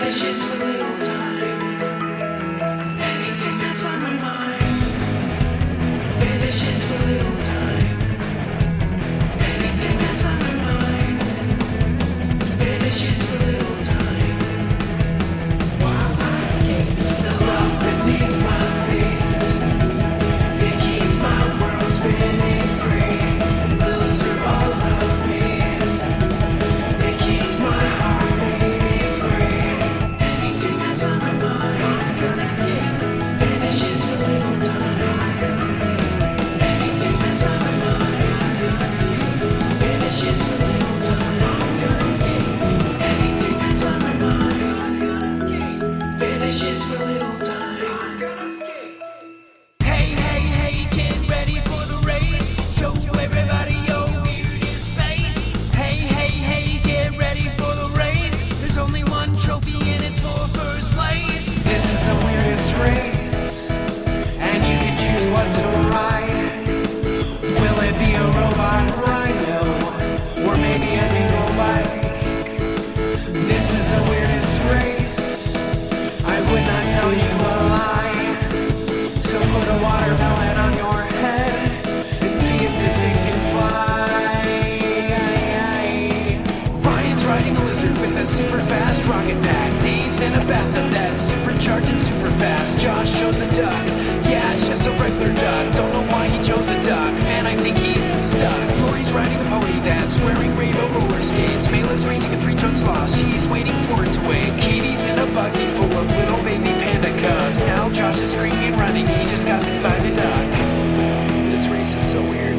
vanishes for little time. Anything that's on my mind vanishes for little time. Anything that's on my mind vanishes for little time. While I skate, the love beneath my feet, it keeps my world spinning free. Those who all love me, it keeps my heart beating free. Anything that's on my mind, I'm gonna skate, vanishes for little time. I'm gonna skate. Anything that's on my mind, I'm gonna skate, vanishes for little time. I'm gonna skate. Anything that's on my mind, I'm gonna skate, vanishes for little time. I'm gonna skate. Hey, hey, hey, get ready for the race. Show everybody your weirdest face. Hey, hey, hey, get ready for the race. There's only one trophy and it's for first place. This is the weirdest race, and you can choose what to ride. Will it be a robot rhino, or maybe a noodle bike? This is the weirdest race, I would not tell you a lie. So put a watermelon on your head and see if this thing can fly. Ryan's riding a lizard with a super fast rocket pack. Dave's in a bathtub that's supercharged and super fast. Josh shows a duck, yeah, it's just a regular duck. Don't know why he chose a duck, man, I think he's stuck. Lori's riding a pony that's wearing rainbow roller skates. Mayla's racing a 3-ton sloth, she's waiting for it to wake. Katie's in a buggy full of little baby panda cubs. Now Josh is screaming and running, he just got bit by the duck. This race is so weird.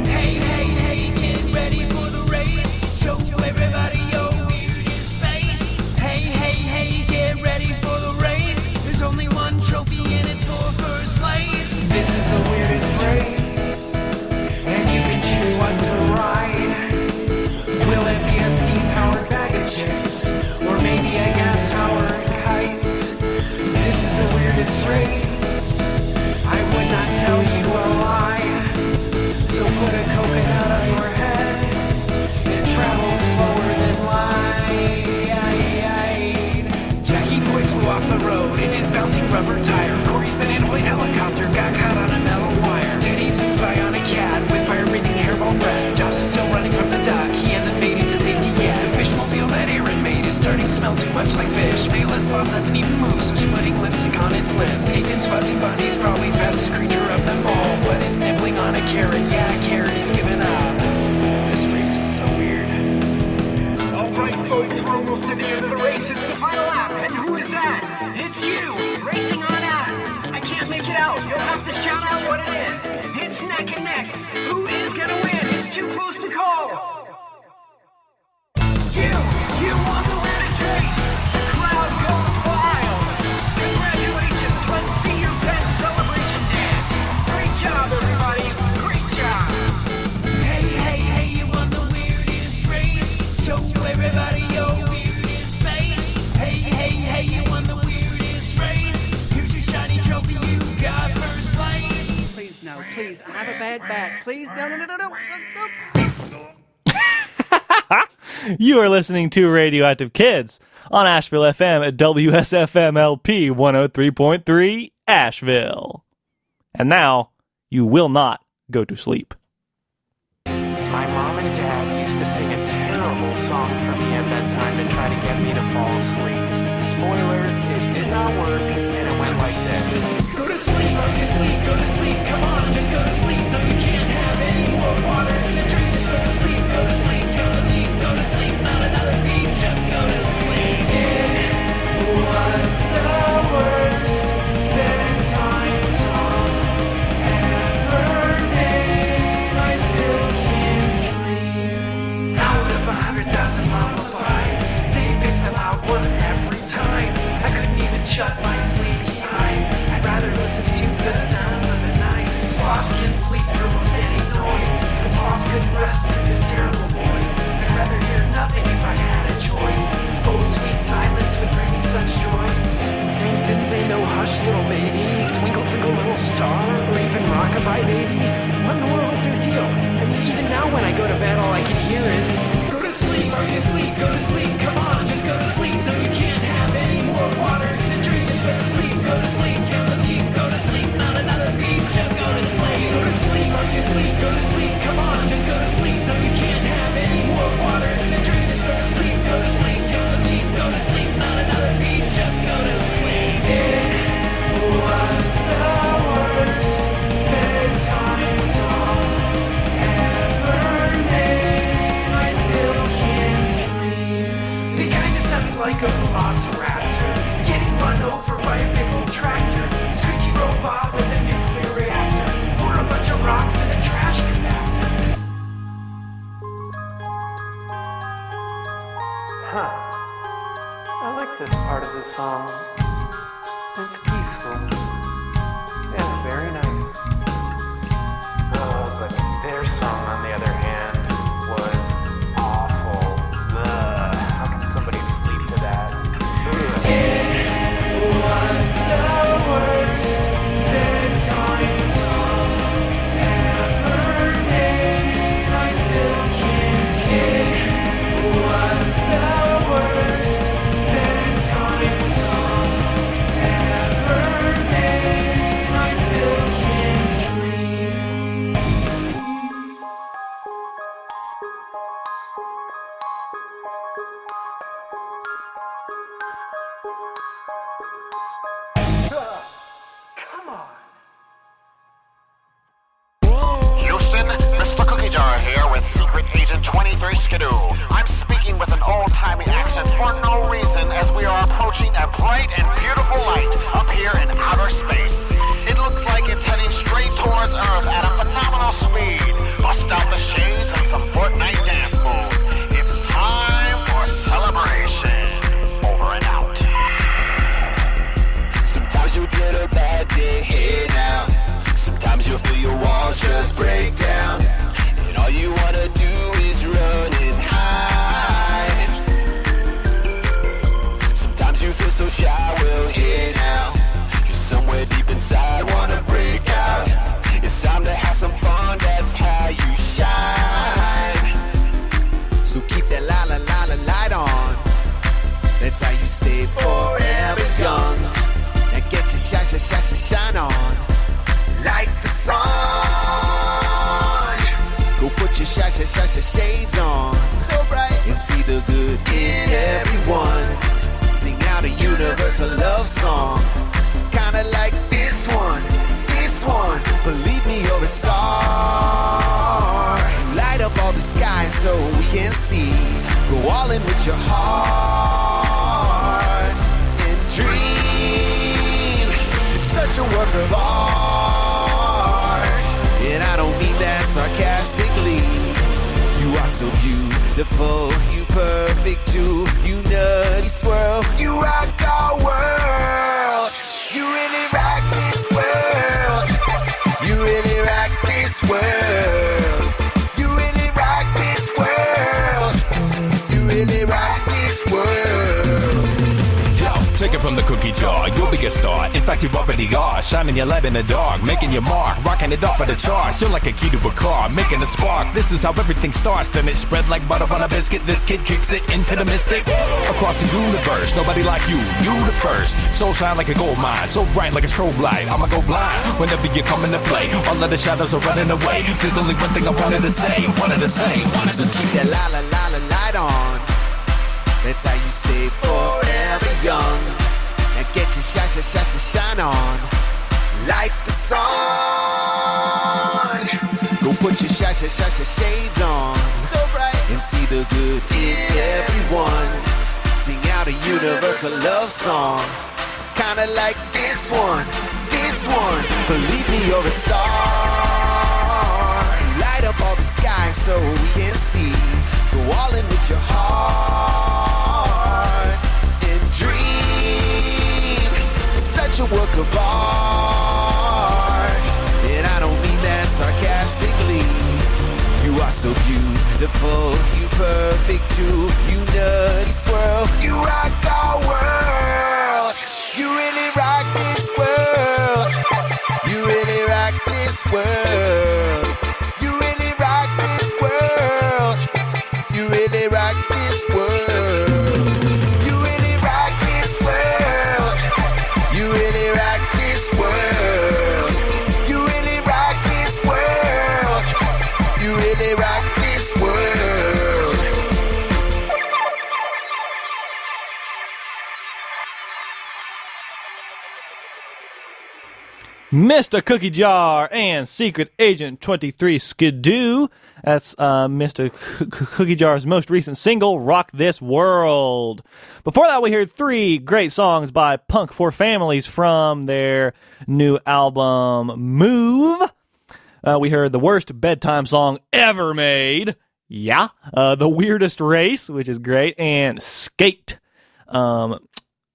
Hey, hey, hey, get ready for the race. Show everybody your weirdest face. Hey, hey, hey, get ready for the race. There's only one trophy and it's for first place. This is the weirdest race, and you can choose what to ride. Will it be a steam-powered bag of chips, or maybe a gas-powered kite? This is the weirdest race, I would not tell you a lie. So put a coconut on your head and travel slower than light. Jackie Boy flew off the road in his bouncing rubber tire. Corey's banana blade helicopter got caught on a metal wire. Teddy's a bionic cat with fire-breathing hairball breath. Josh is still running from the dock, he hasn't made it to safety yet. The fishmobile that Aaron made is starting to smell too much like fish. Mayla's sloth doesn't even move, so she's putting lipstick on its lips. Nathan's fuzzy bunny's probably fastest creature of them all, but it's nibbling on a carrot, yeah, carrot is giving up. This race is so weird. Alright folks, we're almost to the end of the race. It's the final lap, and who is that? It's you, racing on out. I can't make it out, you'll have to shout out what it is. It's neck and neck, who is gonna win? It's too close to call. You won the weirdest race. The crowd goes wild. Congratulations, let's see your best celebration dance. Great job, everybody, great job. Hey, hey, hey, you won the weirdest race. Show everybody your weirdest face. Hey, hey, hey, you won the weirdest race. Here's your shiny trophy, you got first place. Please, no, please, I have a bad back. Please, no. You are listening to Radioactive Kids on Asheville FM at WSFM LP 103.3 Asheville. And now, you will not go to sleep. My mom and dad used to sing a terrible song for me at bedtime to try to get me to fall asleep. Spoiler, it did not work, and it went like this. Go to sleep, go to sleep, come on, just go to sleep. No, you can't have any more water to drink, just go to sleep, go to sleep. You're so cheap, go to sleep, not another beat, just go to sleep. It was the worst bedtime song ever made. I still can't sleep. Out of 100,000 lullabies, they picked them out one every time. I couldn't even shut my sleepy eyes. I'd rather listen to the sounds of the night. Sloths can sleep through almost any noise. The sloths couldn't rest through this terrible voice. I'd rather hear nothing if I had a choice. Oh, sweet silence would bring me such joy. And didn't they know Hush Little Baby, Twinkle Twinkle Little Star, or even Rockabye Baby? What in the world was their deal? I mean, even now when I go to bed, all I can hear is, go to sleep, are you asleep? Go to sleep, come on, just go to sleep. No, you can't have like a velociraptor, getting run over by a big old tractor, screechy robot with a nuclear reactor, or a bunch of rocks in a trash compactor. Huh. I like this part of the song. It's peaceful. Yeah, very nice. But their song, on the other hand, was awful. Ugh. How can somebody sleep to that? Ugh. It was the worst bedtime song ever made. I still can't say it was the worst bedtime song ever made. I still can't sleep. Come on. Houston, Mr. Cookie Jar here with Secret Agent 23 Skidoo. I'm speaking with an old-timey accent for no reason as we are approaching a bright and beautiful light up here in outer space. It looks like it's heading straight towards Earth at a phenomenal speed. Bust out the shades and some Fortnite dance moves. It's time for celebration. Over and out. Sometimes you'll get a bad day, hey now. Sometimes you'll feel your walls just break down, and all you wanna do is run and hide. Sometimes you feel so shy, well hey now, you're somewhere deep inside, wanna break out. It's time to have some fun, that's how you shine. So keep that la la la la light on, that's how you stay forever young. Now get your shine on, like the sun. Go put your shades on, so bright, and see the good in everyone. Sing out a universal love song, kinda like this one. Believe me, you're a star. Light up all the sky so we can see. Go all in with your heart and dream. It's such a work of art, and I don't mean that sarcastically. You are so beautiful, you perfect too. You nutty swirl, you rock our world. You really rock this world. You really rock this world. You really rock this world. You really rock this world. Yo, take it from the cookie jar, you'll be a star. In fact, you already are, shining your light in the dark, making your mark, rocking it off of the charts. You're like a key to a car, making a spark. This is how everything starts, then it spread like butter on a biscuit. This kid kicks it into the mystic. Across the universe, nobody like you the first. Soul shine like a gold mine, so bright like a strobe light. I'ma go blind whenever you come into play. All of the shadows are running away. There's only one thing I wanted to say. So keep that la la la la light on, that's how you stay forever young. Now get your shine on, like the sun. Go put your shades on, so bright, and see the good in everyone. Sing out a universal love song, kinda like this one. Believe me, you're a star. Light up all the sky so we can see. Go all in with your heart and dream. It's such a work of art, and I don't mean that sarcastically. You are so beautiful, you perfect too. You nutty swirl, you rock our world. You really rock this world. You really rock this world. You really rock this world. You really rock this world. You really rock this world. You really rock this world. You really rock this world. You really rock this world. Mr. Cookie Jar and Secret Agent 23 Skidoo. That's Mr. Cookie Jar's most recent single, Rock This World. Before that, we heard 3 great songs by Punk for Families from their new album, Move. We heard the worst bedtime song ever made. Yeah. The Weirdest Race, which is great, and Skate,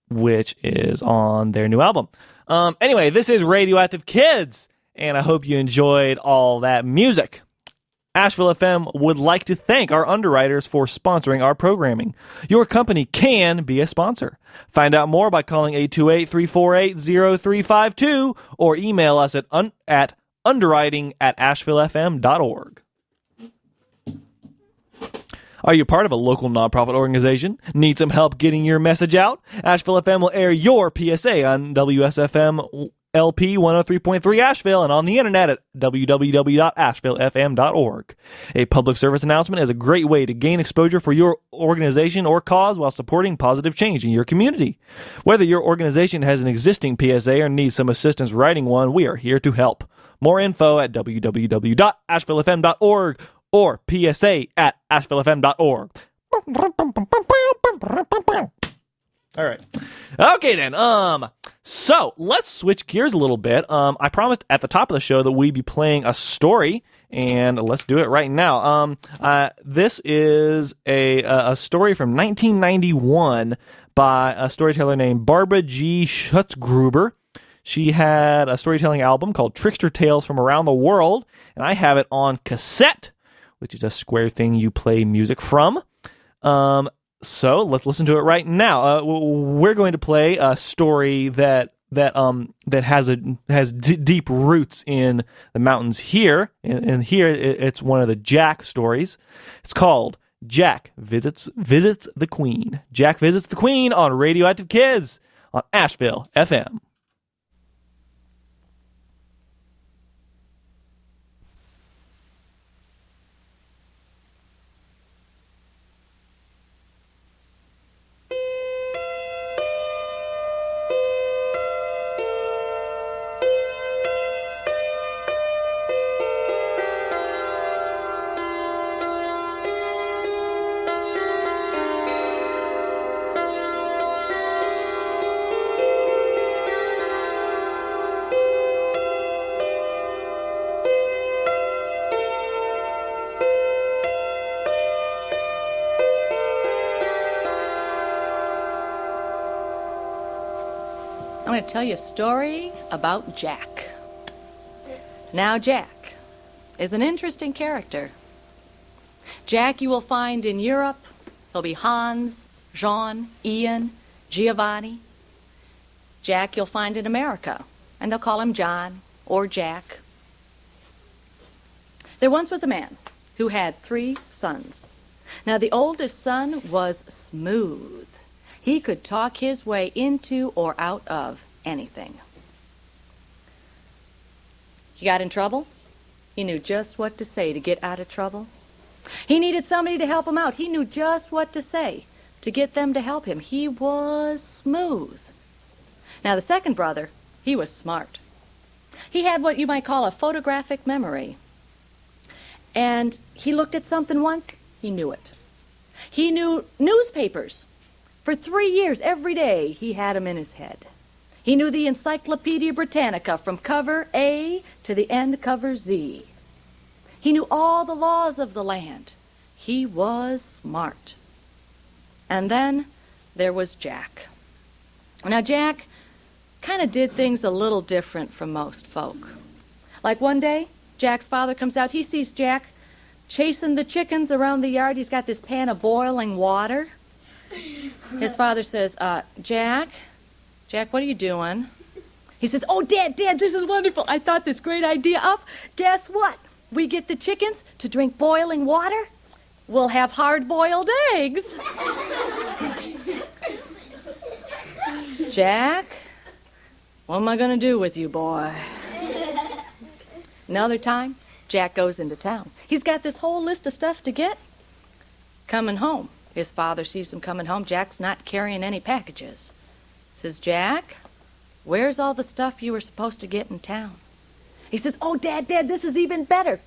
which is on their new album. Anyway, this is Radioactive Kids, and I hope you enjoyed all that music. Asheville FM would like to thank our underwriters for sponsoring our programming. Your company can be a sponsor. Find out more by calling 828-348-0352 or email us at underwriting@ashevillefm.org. Are you part of a local nonprofit organization? Need some help getting your message out? Asheville FM will air your PSA on WSFM LP 103.3 Asheville and on the internet at www.ashevillefm.org. A public service announcement is a great way to gain exposure for your organization or cause while supporting positive change in your community. Whether your organization has an existing PSA or needs some assistance writing one, we are here to help. More info at www.ashevillefm.org or psa@ashevillefm.org. All right. Okay, then. So let's switch gears a little bit. I promised at the top of the show that we'd be playing a story, and let's do it right now. This is a story from 1991 by a storyteller named Barbara Schutz-Gruber. She had a storytelling album called Trickster Tales from Around the World, and I have it on cassette, which is a square thing you play music from. So let's listen to it right now. We're going to play a story that has deep roots in the mountains here, and here it's one of the Jack stories. It's called Jack Visits the Queen. Jack Visits the Queen on Radioactive Kids on Asheville FM. I'm going to tell you a story about Jack. Now, Jack is an interesting character. Jack you will find in Europe. He'll be Hans, Jean, Ian, Giovanni. Jack you'll find in America, and they'll call him John or Jack. There once was a man who had 3 sons. Now, the oldest son was smooth. He could talk his way into or out of anything. He got in trouble. He knew just what to say to get out of trouble. He needed somebody to help him out. He knew just what to say to get them to help him. He was smooth. Now, the second brother, he was smart. He had what you might call a photographic memory. And he looked at something once, he knew it. He knew newspapers. For 3 years, every day, he had them in his head. He knew the Encyclopedia Britannica from cover A to the end cover Z. He knew all the laws of the land. He was smart. And then there was Jack. Now, Jack kind of did things a little different from most folk. Like one day, Jack's father comes out. He sees Jack chasing the chickens around the yard. He's got this pan of boiling water. His father says, Jack, what are you doing? He says, oh, Dad, this is wonderful. I thought this great idea up. Guess what? We get the chickens to drink boiling water. We'll have hard-boiled eggs. Jack, what am I going to do with you, boy? Another time, Jack goes into town. He's got this whole list of stuff to get. Coming home. His father sees him coming home. Jack's not carrying any packages. Says, Jack, where's all the stuff you were supposed to get in town? He says, oh, Dad, this is even better.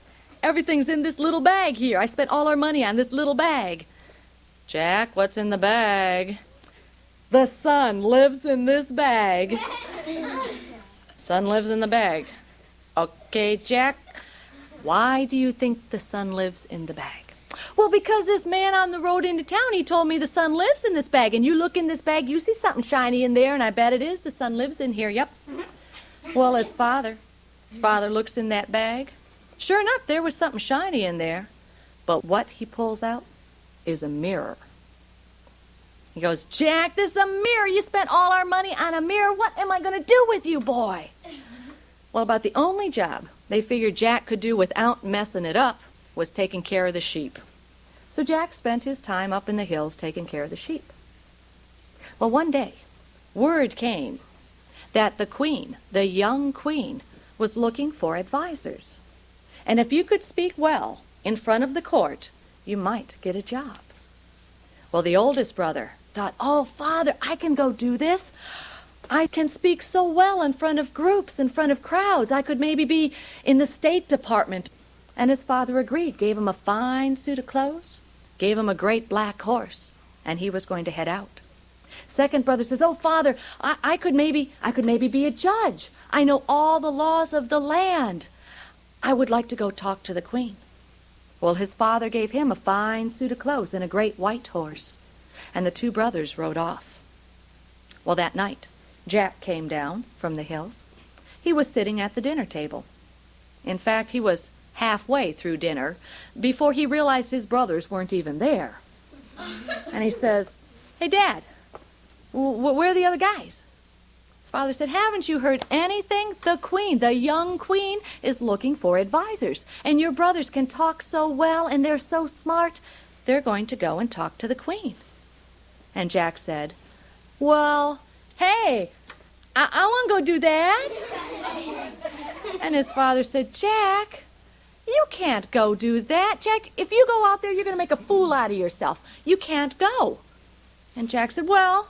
Everything's in this little bag here. I spent all our money on this little bag. Jack, what's in the bag? The sun lives in this bag. Sun lives in the bag. Okay, Jack, why do you think the sun lives in the bag? Well, because this man on the road into town, he told me the sun lives in this bag. And you look in this bag, you see something shiny in there, and I bet it is. The sun lives in here, yep. Well, his father looks in that bag. Sure enough, there was something shiny in there. But what he pulls out is a mirror. He goes, Jack, this is a mirror. You spent all our money on a mirror. What am I going to do with you, boy? Well, about the only job they figured Jack could do without messing it up was taking care of the sheep. So Jack spent his time up in the hills taking care of the sheep. Well, one day, word came that the queen, the young queen, was looking for advisors. And if you could speak well in front of the court, you might get a job. Well, the oldest brother thought, oh, Father, I can go do this. I can speak so well in front of groups, in front of crowds. I could maybe be in the State Department. And his father agreed, gave him a fine suit of clothes, gave him a great black horse, and he was going to head out. Second brother says, oh, Father, I could maybe be a judge. I know all the laws of the land. I would like to go talk to the queen. Well, his father gave him a fine suit of clothes and a great white horse, and the two brothers rode off. Well, that night, Jack came down from the hills. He was sitting at the dinner table. In fact, he was halfway through dinner before he realized his brothers weren't even there. And he says, hey, Dad, where are the other guys? His father said, haven't you heard anything? The queen, the young queen, is looking for advisors. And your brothers can talk so well and they're so smart, they're going to go and talk to the queen. And Jack said, well, hey, I want to go do that. And his father said, Jack, you can't go do that. Jack, if you go out there, you're going to make a fool out of yourself. You can't go. And Jack said, well,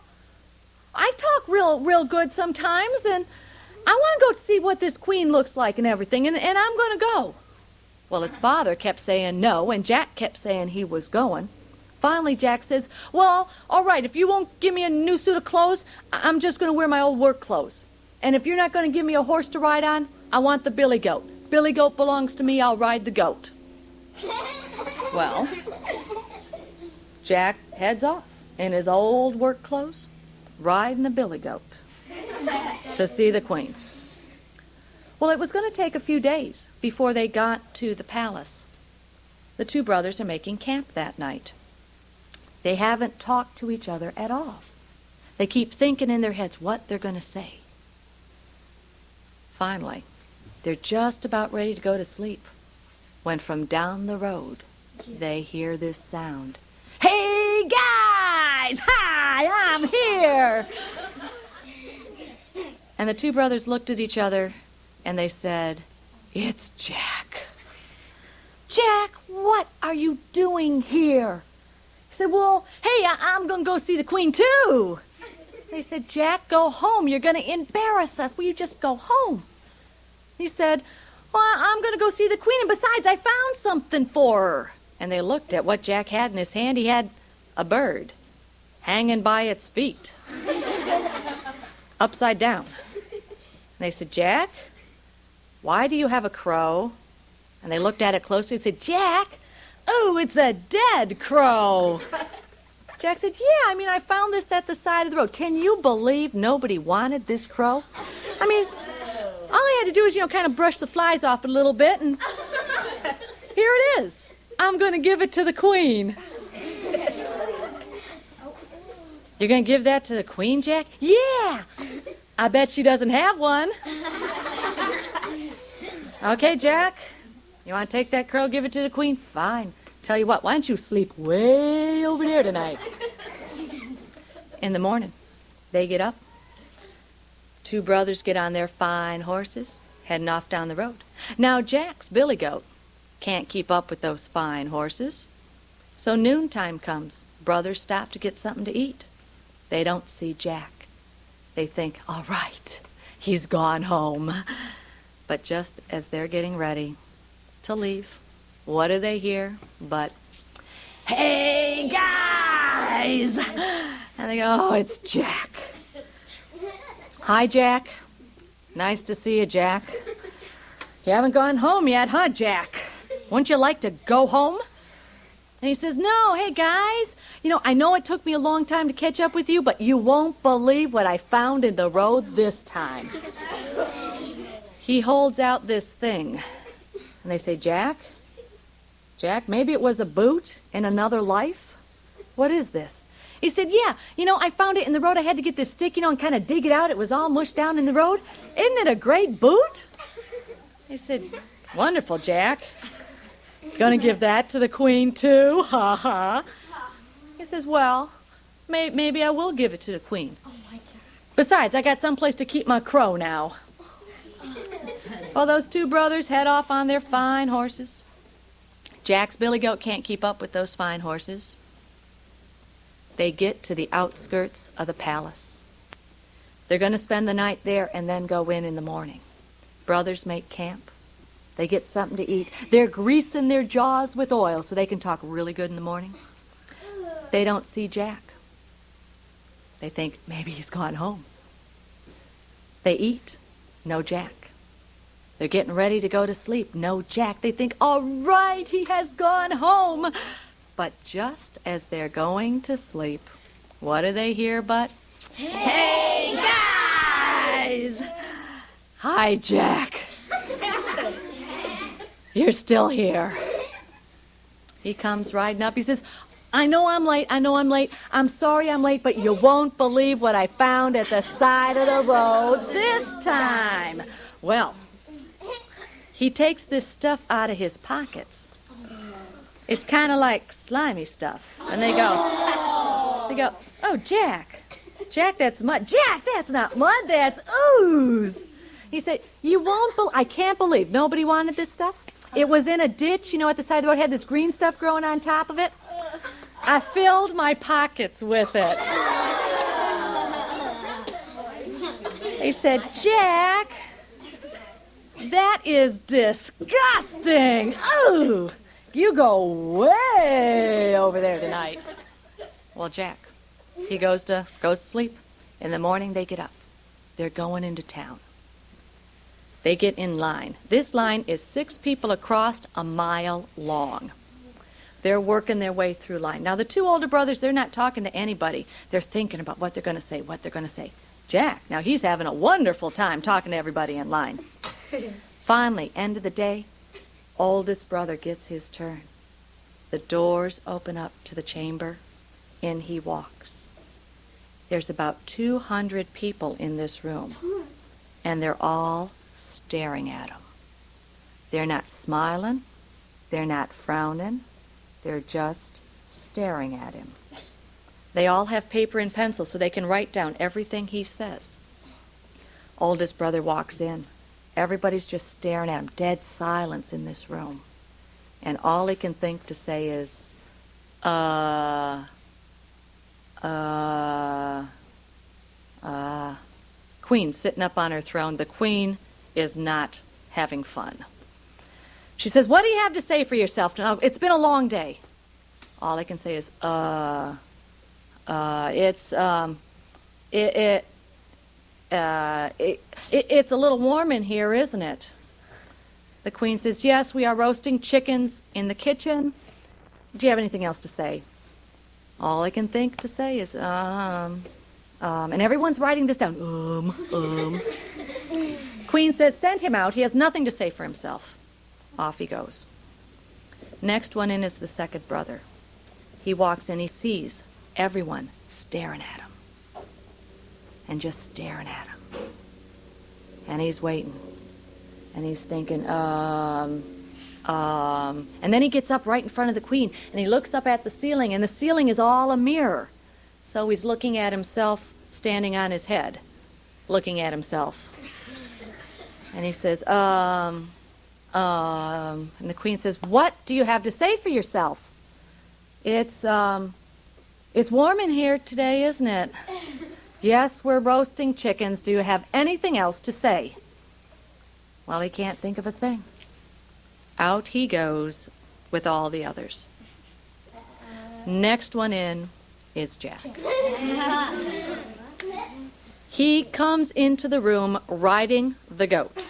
I talk real good sometimes, and I want to go see what this queen looks like and everything, and I'm going to go. Well, his father kept saying no, and Jack kept saying he was going. Finally, Jack says, well, all right, if you won't give me a new suit of clothes, I'm just going to wear my old work clothes. And if you're not going to give me a horse to ride on, I want the billy goat. Billy goat belongs to me, I'll ride the goat. Well, Jack heads off in his old work clothes, riding a billy goat to see the queen. Well, it was going to take a few days before they got to the palace. The two brothers are making camp that night. They haven't talked to each other at all. They keep thinking in their heads what they're going to say. Finally, they're just about ready to go to sleep when from down the road they hear this sound. Hey, guys! Hi, I'm here! And the two brothers looked at each other and they said, it's Jack. Jack, what are you doing here? He said, well, hey, I'm going to go see the queen too. They said, Jack, go home. You're going to embarrass us. Will you just go home? He said, well, I'm going to go see the queen, and besides, I found something for her. And they looked at what Jack had in his hand. He had a bird hanging by its feet, upside down. And they said, Jack, why do you have a crow? And they looked at it closely and said, Jack, oh, it's a dead crow. Jack said, yeah, I found this at the side of the road. Can you believe nobody wanted this crow? All I had to do is, kind of brush the flies off a little bit, and here it is. I'm going to give it to the queen. You're going to give that to the queen, Jack? Yeah. I bet she doesn't have one. Okay, Jack. You want to take that crow, give it to the queen? Fine. Tell you what, why don't you sleep way over there tonight? In the morning, they get up. Two brothers get on their fine horses, heading off down the road. Now, Jack's billy goat can't keep up with those fine horses. So noontime comes. Brothers stop to get something to eat. They don't see Jack. They think, all right, He's gone home. But just as they're getting ready to leave, what do they hear but, "Hey, guys!" And they go, "Oh, it's Jack." "Hi, Jack. Nice to see you, Jack. You haven't gone home yet, huh, Jack? Wouldn't you like to go home?" And he says, "No, hey, guys, I know it took me a long time to catch up with you, but you won't believe what I found in the road this time." He holds out this thing, and they say, Jack, maybe it was a boot in another life? What is this?" He said, "Yeah, I found it in the road. I had to get this stick, and kind of dig it out. It was all mushed down in the road. Isn't it a great boot?" He said, "Wonderful, Jack. Gonna give that to the Queen, too? Ha ha." He says, "Well, maybe I will give it to the Queen. Besides, I got someplace to keep my crow now." Well, those two brothers head off on their fine horses. Jack's billy goat can't keep up with those fine horses. They get to the outskirts of the palace. They're going to spend the night there and then go in the morning. Brothers make camp. They get something to eat. They're greasing their jaws with oil so they can talk really good in the morning. They don't see Jack. They think maybe he's gone home. They eat. No Jack. They're getting ready to go to sleep. No Jack. They think, all right, he has gone home. But just as they're going to sleep, what do they hear but, "Hey, guys! Hi, Jack. You're still here." He comes riding up. He says, I know I'm late. I'm sorry I'm late, but you won't believe what I found at the side of the road this time." Well, he takes this stuff out of his pockets. It's kind of like slimy stuff. And they go, "Oh, Jack, that's mud. Jack, that's not mud, that's ooze." He said, I can't believe nobody wanted this stuff. It was in a ditch, at the side of the road, had this green stuff growing on top of it. I filled my pockets with it. He said, "Jack, that is disgusting. Ooh, you go way over there tonight." Well, Jack, he goes to sleep. In the morning, they get up. They're going into town. They get in line. This line is 6 people across, a mile long. They're working their way through line. Now, the 2 older brothers, they're not talking to anybody. They're thinking about what they're going to say. Jack, now he's having a wonderful time talking to everybody in line. Finally, end of the day, oldest brother gets his turn. The doors open up to the chamber. In he walks. There's about 200 people in this room, and they're all staring at him. They're not smiling. They're not frowning. They're just staring at him. They all have paper and pencil so they can write down everything he says. Oldest brother walks in. Everybody's just staring at him. Dead silence in this room. And all he can think to say is, Queen sitting up on her throne. The Queen is not having fun. She says, "What do you have to say for yourself? Now, it's been a long day." All I can say is, it's a little warm in here, isn't it? The Queen says, "Yes, we are roasting chickens in the kitchen. Do you have anything else to say?" All I can think to say is, and everyone's writing this down. Queen says, "Send him out. He has nothing to say for himself." Off he goes. Next one in is the second brother. He walks in, he sees everyone staring at him. And just staring at him. And he's waiting. And he's thinking, and then he gets up right in front of the Queen, and he looks up at the ceiling, and the ceiling is all a mirror. So he's looking at himself standing on his head, looking at himself. And he says, and the Queen says, "What do you have to say for yourself?" It's warm in here today, isn't it?" Yes, we're roasting chickens. Do you have anything else to say? Well, he can't think of a thing. Out he goes with all the others. Next one in is Jack. He comes into the room riding the goat.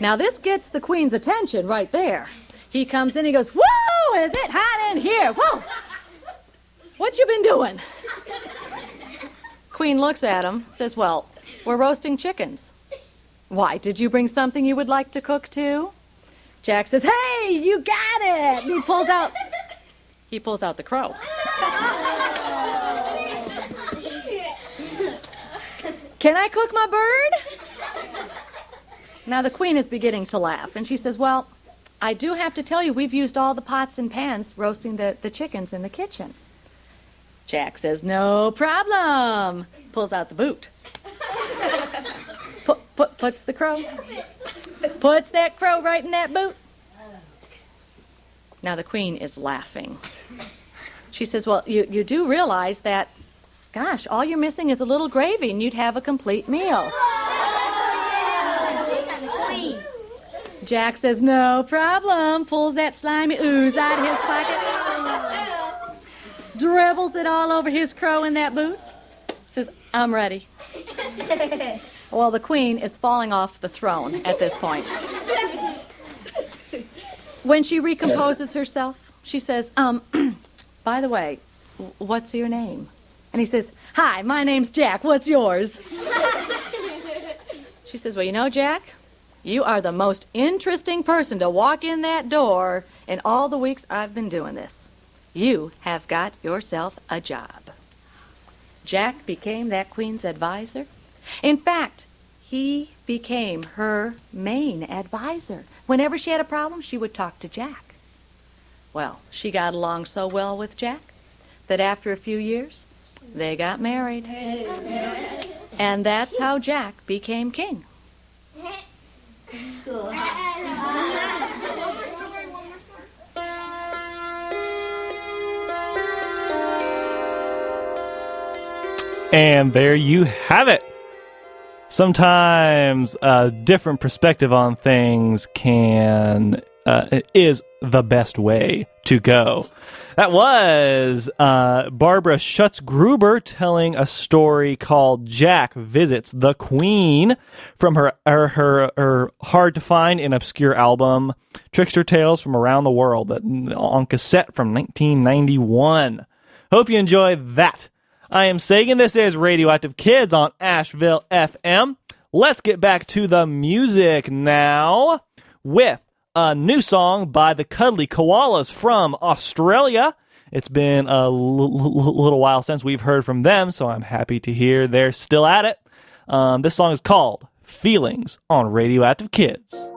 Now this gets the queen's attention right there. He comes in, he goes, "Whoa, is it hot in here? Whoa! What you been doing?" Queen looks at him, says, "Well, we're roasting chickens." "Why, did you bring something you would like to cook too?" Jack says, "Hey, you got it!" And he pulls out the crow. "Can I cook my bird?" Now the queen is beginning to laugh, and she says, "Well, I do have to tell you, we've used all the pots and pans roasting the chickens in the kitchen." Jack says, "No problem." Pulls out the boot. Puts the crow. Puts that crow right in that boot. Now the queen is laughing. She says, "Well, you do realize that, gosh, all you're missing is a little gravy and you'd have a complete meal." Jack says, "No problem." Pulls that slimy ooze out of his pocket. Dribbles it all over his crow in that boot. Says, "I'm ready." Well, the queen is falling off the throne at this point. When she recomposes herself, she says, "By the way, what's your name?" And he says, "Hi, my name's Jack. What's yours?" She says, "Well, you know, Jack, you are the most interesting person to walk in that door in all the weeks I've been doing this. You have got yourself a job." Jack became that queen's advisor. In fact, he became her main advisor. Whenever she had a problem, she would talk to Jack. Well, she got along so well with Jack that after a few years, they got married. And that's how Jack became king. And there you have it. Sometimes a different perspective on things is the best way to go. That was Barbara Schutz-Gruber telling a story called Jack Visits the Queen from her hard to find and obscure album Trickster Tales from Around the World on cassette from 1991. Hope you enjoyed that. I am Sagan. This is Radioactive Kids on Asheville FM. Let's get back to the music now with a new song by the Cuddly Koalas from Australia. It's been a little while since we've heard from them, so I'm happy to hear they're still at it. This song is called Feelings on Radioactive Kids.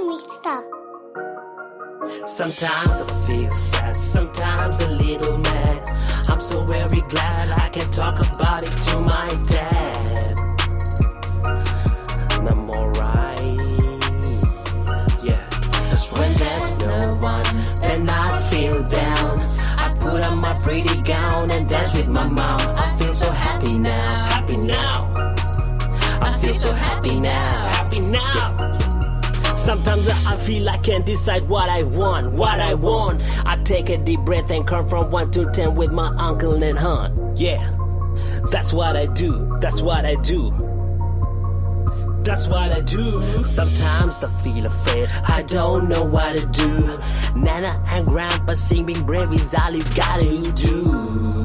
Mixed up. Sometimes I feel sad, sometimes a little mad. I'm so very glad I can talk about it to my dad. And I'm alright, yeah. Cause when there's no one, then I feel down. I put on my pretty gown and dance with my mom. I feel so happy now, happy now. I feel so happy now, happy now. Yeah. Sometimes I feel I can't decide what I want, what I want. I take a deep breath and count from 1 to 10 with my uncle and aunt. Yeah, that's what I do, that's what I do. That's what I do. Sometimes I feel afraid, I don't know what to do. Nana and Grandpa saying being brave is all you gotta do.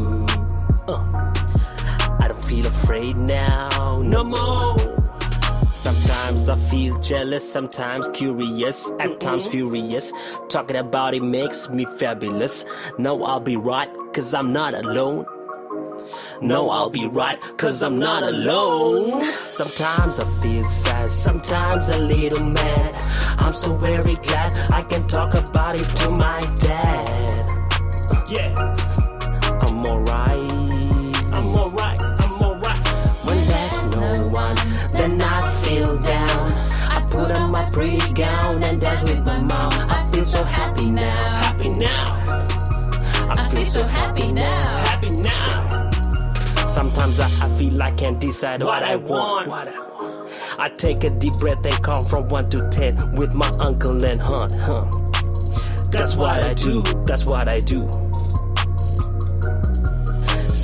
I don't feel afraid now, no more. Sometimes I feel jealous, sometimes curious, at times furious. Talking about it makes me fabulous. No, I'll be right, cause I'm not alone. No, I'll be right, cause I'm not alone. Sometimes I feel sad, sometimes a little mad. I'm so very glad I can talk about it to my dad. Yeah, I'm alright, I'm alright, I'm alright. When there's no one, then I gown and dance with my mom. I feel so happy now. Happy now. I feel so happy now. Happy now. Sometimes I feel I can't decide what I want. I take a deep breath and count from 1 to 10 with my uncle and aunt. That's what I do. That's what I do.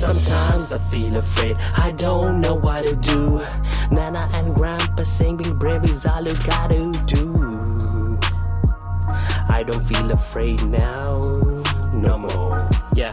Sometimes I feel afraid, I don't know what to do. Nana and Grandpa saying being brave is all you gotta do. I don't feel afraid now, no more. Yeah,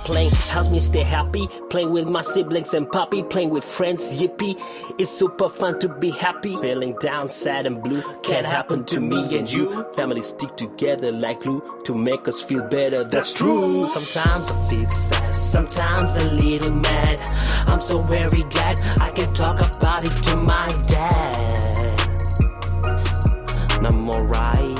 playing helps me stay happy. Playing with my siblings and puppy, playing with friends, yippee. It's super fun to be happy. Feeling down, sad and blue can't happen to me and you. Families stick together like glue to make us feel better, that's true. Sometimes I feel sad, sometimes a little mad. I'm so very glad I can talk about it to my dad. And I'm alright.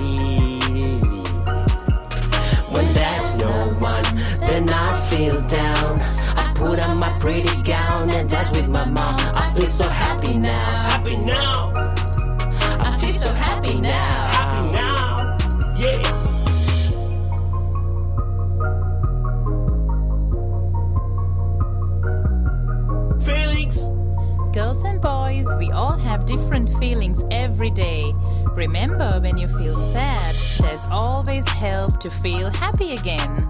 When there's no one, then I feel down. I put on my pretty gown and dance with my mom. I feel so happy now. Happy now. I feel so happy now. Happy now. Yeah. Feelings. Girls and boys, we all have different feelings every day. Remember, when you feel sad, there's always help to feel happy again.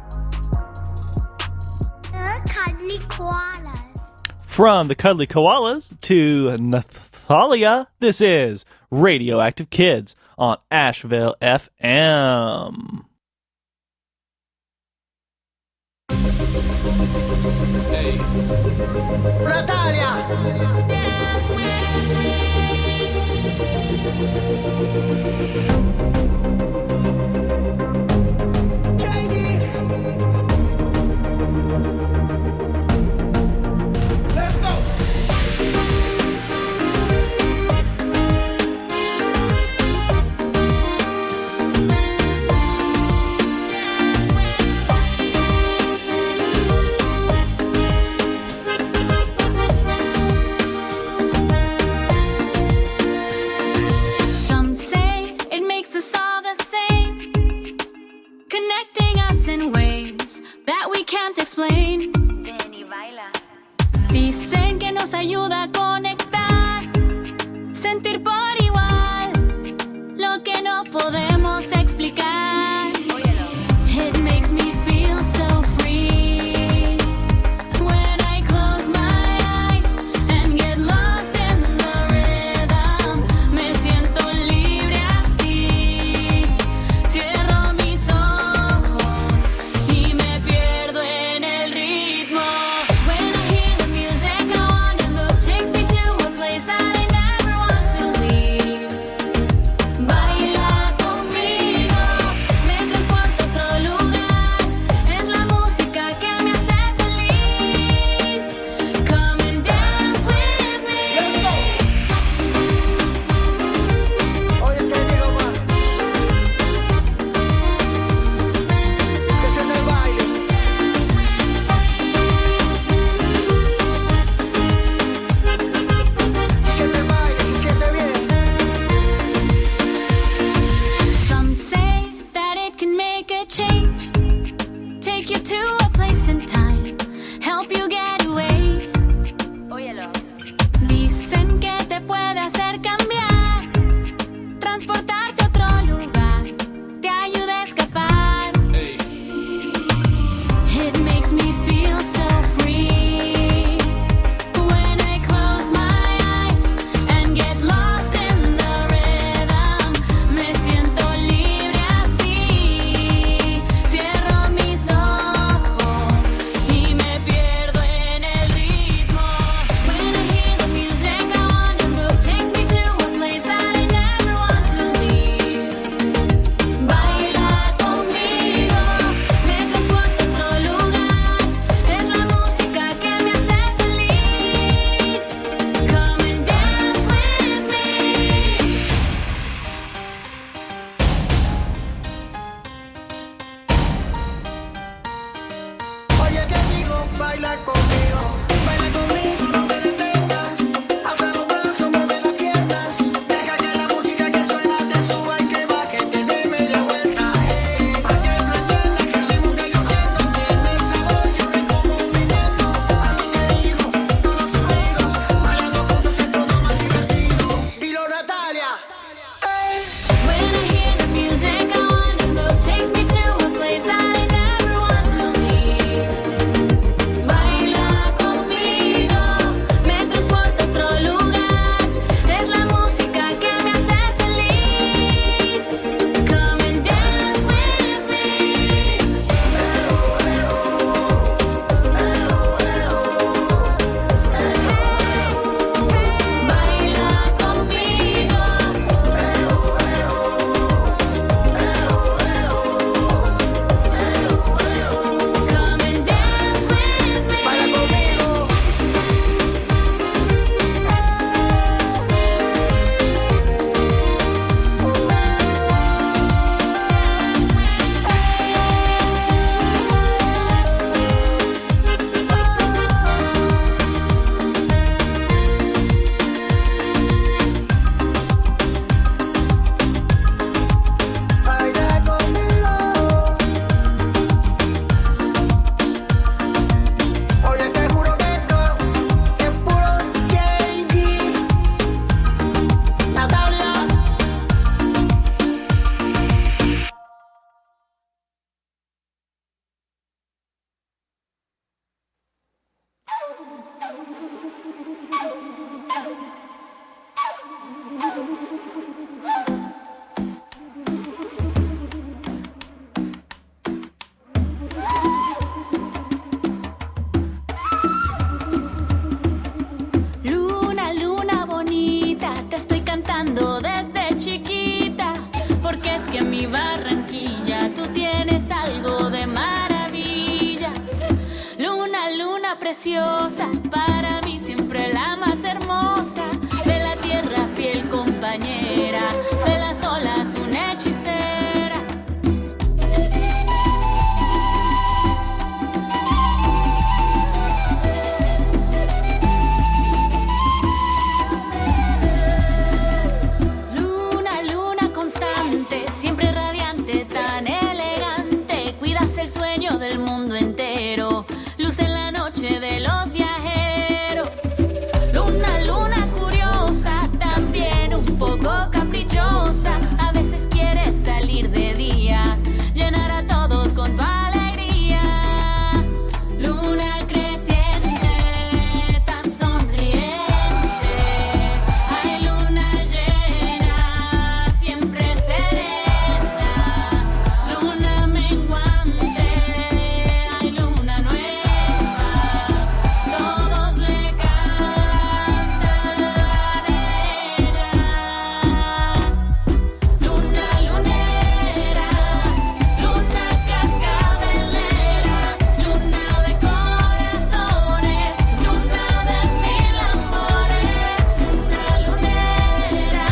The Cuddly Koalas. From the Cuddly Koalas to Nathalia, this is Radioactive Kids on Asheville FM. Hey. Nathalia! Dance with me. Let's go! Some say it makes us all the same, connecting us in ways that we can't explain. Dicen que nos ayuda a conectar, sentir por igual lo que no podemos explicar. It makes me feel so free when I close my eyes and get lost in the rhythm. Me siento libre así. Cierro mis ojos y me pierdo en el ritmo. When I hear the music, I wanna move. Takes me to soñando desde chiquita, porque es que en mi Barranquilla tú tienes algo de maravilla. Luna, luna preciosa, para mí siempre la más hermosa, de la tierra fiel compañera, de las olas una hechicera. Luna, luna constante, siempre radiante, tan elegante, cuidas el sueño del mundo entero, luz en la noche de los viajeros. Luna, luna curiosa, también un poco caprichosa, a veces quieres salir de día, llenar a todos con tu alegría. Luna creciente, tan sonriente, ay luna llena, siempre serena. Luna menguante, ay luna nueva, todos le cantan a ella. Luna lunera, luna cascabelera, luna de corazones, luna de mil amores. Luna lunera,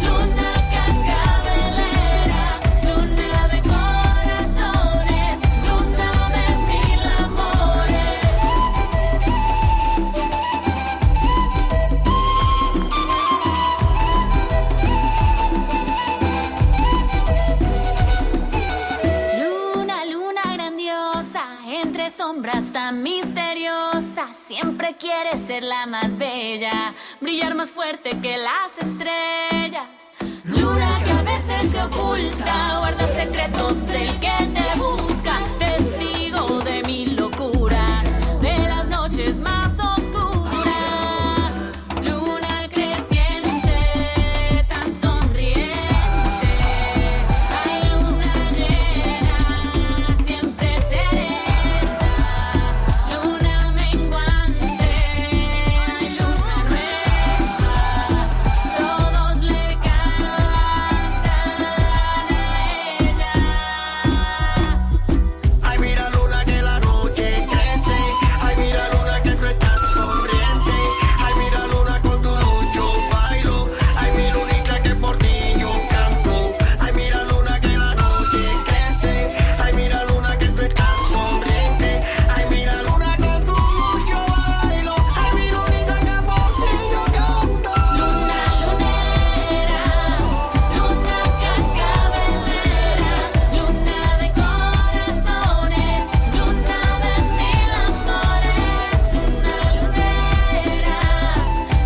luna cascabelera, luna de corazones, luna de mil amores. Luna, luna grandiosa, entre sombras tan misteriosas, siempre quieres ser la más bella, brillar más fuerte que las estrellas. Luna que a veces se oculta, guarda secretos del que te busca, testigo de mil locuras, de las noches más oscuras. Luna creciente, tan sonriente, ay luna llena, siempre serena. Luna menguante, ay luna nueva, todos le cantan a ella. Ay, mira luna que la noche crece. Ay, mira luna que tú estás sonriente. Ay, mira luna con tu luz yo bailo. Ay, mi lunita que por ti yo canto. Ay, mira luna que la noche crece. Ay, mira luna que tú estás sonriente. Ay, mira luna con tu luz yo bailo. Ay, mi lunita que por ti yo canto. Luna lunera, luna cascabelera, luna de corazones, luna de mil amores. Luna lunera,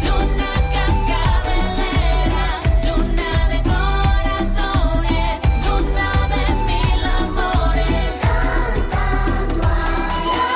luna cascabelera, luna de corazones, luna de mil amores. Cantando a la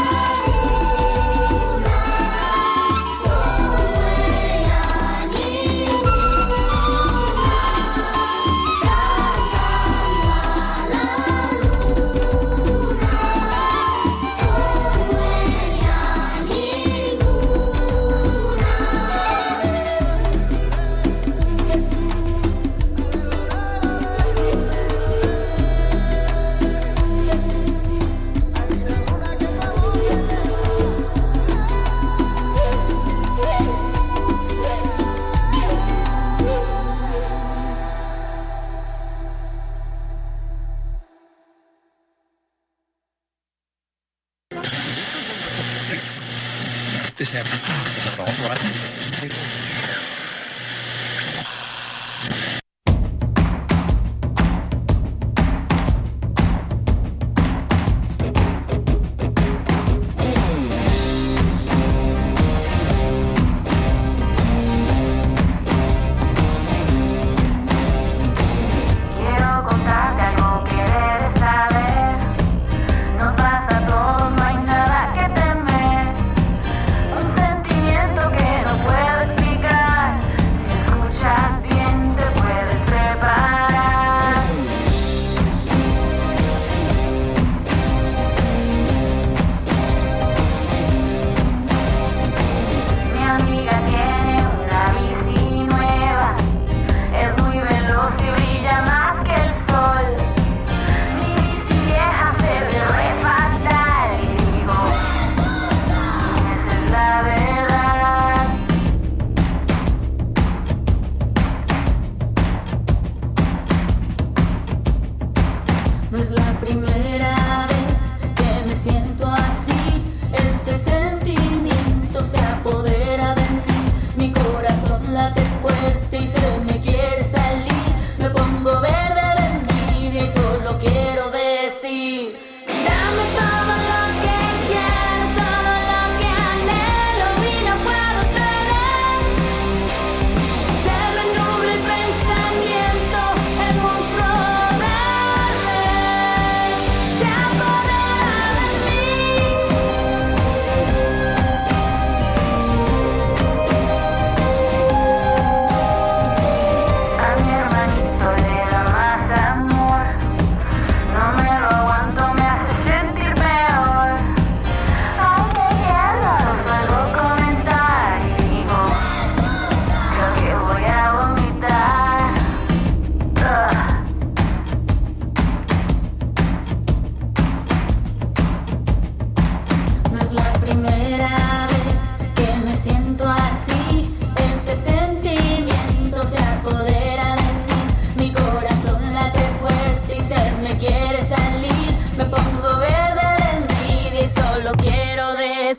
This happened. Is it all right? Quiero contarte algo que debes saber. Nos pasa a todos, no hay nada que temer. Un sentimiento que no puedo explicar.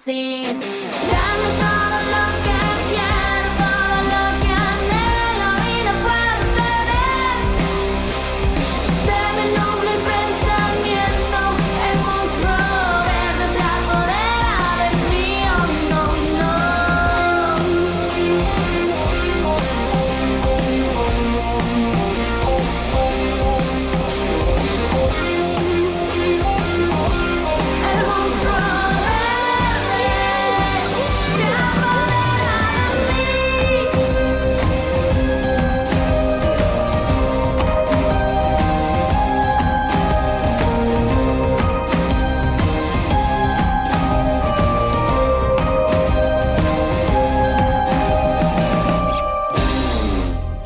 así. Dame todo lo que quiero, todo lo que anhelo y no puedo tener. Se me nubla el pensamiento, el monstruo verde se apodera de mí, oh no, no. El monstruo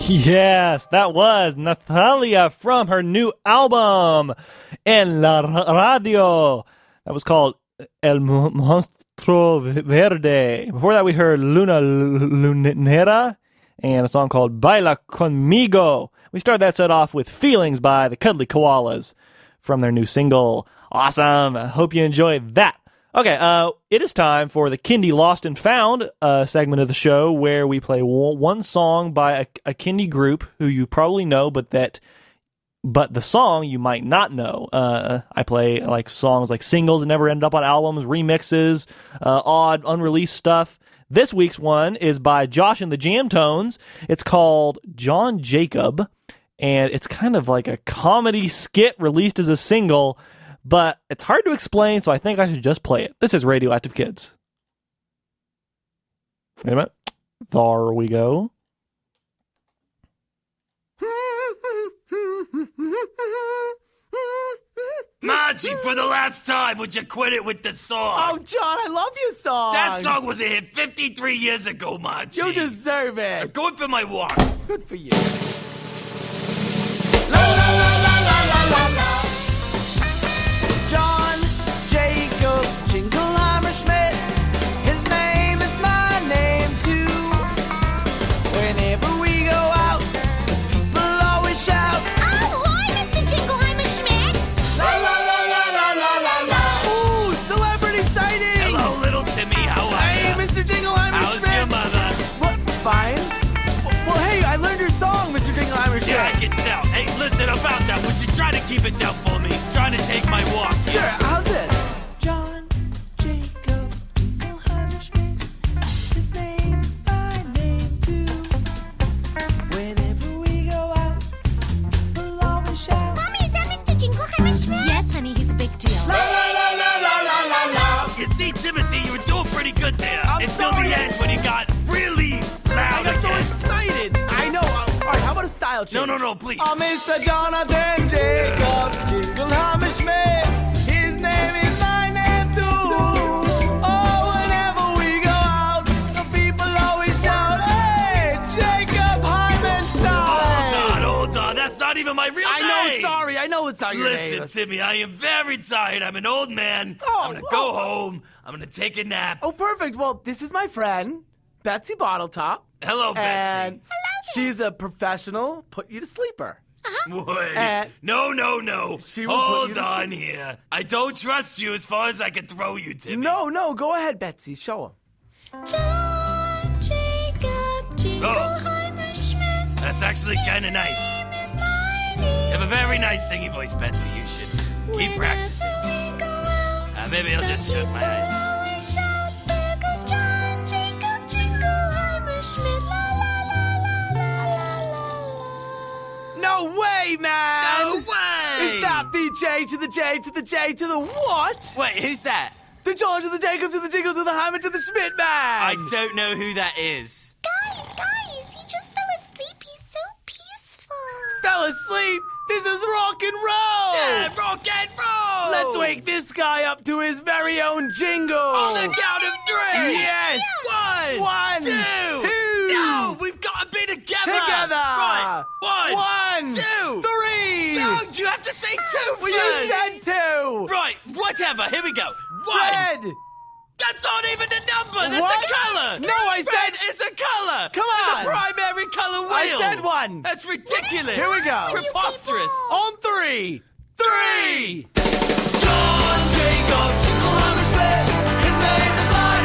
Yes, that was Nathalia from her new album, En la Radio. That was called El Monstruo Verde. Before that, we heard Luna Lunera and a song called Baila Conmigo. We started that set off with Feelings by the Cuddly Koalas from their new single. Awesome. I hope you enjoyed that. Okay, it is time for the Kindy Lost and Found segment of the show where we play one song by a Kindy group who you probably know, but the song you might not know. I play like songs like singles that never end up on albums, remixes, odd, unreleased stuff. This week's one is by Josh and the Jam Tones. It's called John Jacob, and it's kind of like a comedy skit released as a single, but it's hard to explain, so I think I should just play it. This is Radioactive Kids. Wait a minute. There we go. Margie, for the last time, would you quit it with the song? Oh, John, I love your song. That song was a hit 53 years ago, Margie. You deserve it. I'm going for my walk. Good for you. John Jacob Jingleheimer Schmidt. His name is my name too. Whenever we go out, people always shout, Oh, hi, Mr. Jingleheimer Schmidt. la la la la la la la la. Ooh, celebrity sighting. Hello, little Timmy. How are Hey, you? Mr. Jingleheimer How's Schmidt. your mother? What? Fine. Well, hey, I learned your song, Mr. Jingleheimer Schmidt. Yeah, I can tell. Hey, listen, about that, would you try to keep it down for me? Trying to take my walk. Sure, how's this? John Jacob Jingleheimer Schmidt. His name's my name too. Whenever we go out, we'll always shout. Mommy, is that Mr. Jingleheimer Schmidt? Yes, honey, he's a big deal. La la la la la la la la. You see, Timothy, you were doing pretty good there. I'm Until sorry. the end when you got really loud I got so again. excited. I know. All right, how about a style change? No, please. Oh, Mr. Jonathan Jacob Jingleheimer Schmidt. His name is my name too. Oh, whenever we go out, the people always shout, Hey, Jacob Heimenstein. Hold on. That's not even my real name. I know, sorry. I know it's not your name. Listen, Timmy, I am very tired. I'm an old man. I'm gonna go home. I'm gonna take a nap. Oh, perfect. Well, this is my friend, Betsy Bottletop. Hello, Betsy. And she's a professional put-you-to-sleeper. Wait. And No. She will put you Hold to on sleep. here. I don't trust you as far as I can throw you, Timmy. No, go ahead, Betsy. Show him. John Jacob Jingleheimer Schmidt. That's actually kind of nice. Is my name. You have a very nice singing voice, Betsy. You should keep practicing. Whenever we go out, Maybe I'll just shut my eyes. always shout, There goes John Jacob Jingleheimer Schmidt. La la la la la la la. No way, man! No way! Is that the J to the J to the J to the what? Wait, who's that? The John to the Jacob to the Jingle to the Hammer to the Schmidt man! I don't know who that is. Guys, he just fell asleep. He's so peaceful. Fell asleep? This is rock and roll! Yeah, rock and roll! Let's wake this guy up to his very own jingle! On the count of three! Yes! One, two! No, we've got to be together! Together! Right, One, two, three! No, you have to say two Well, first! you said two! Right, whatever, here we go. One! Red! That's not even a number, that's What? a color! No, I said- Red is a color! Come It's on. a primary color wheel! I said one! That's ridiculous! Here we go. Preposterous! On three! Three! John Jacob Jingleheimer Schmidt, his name is my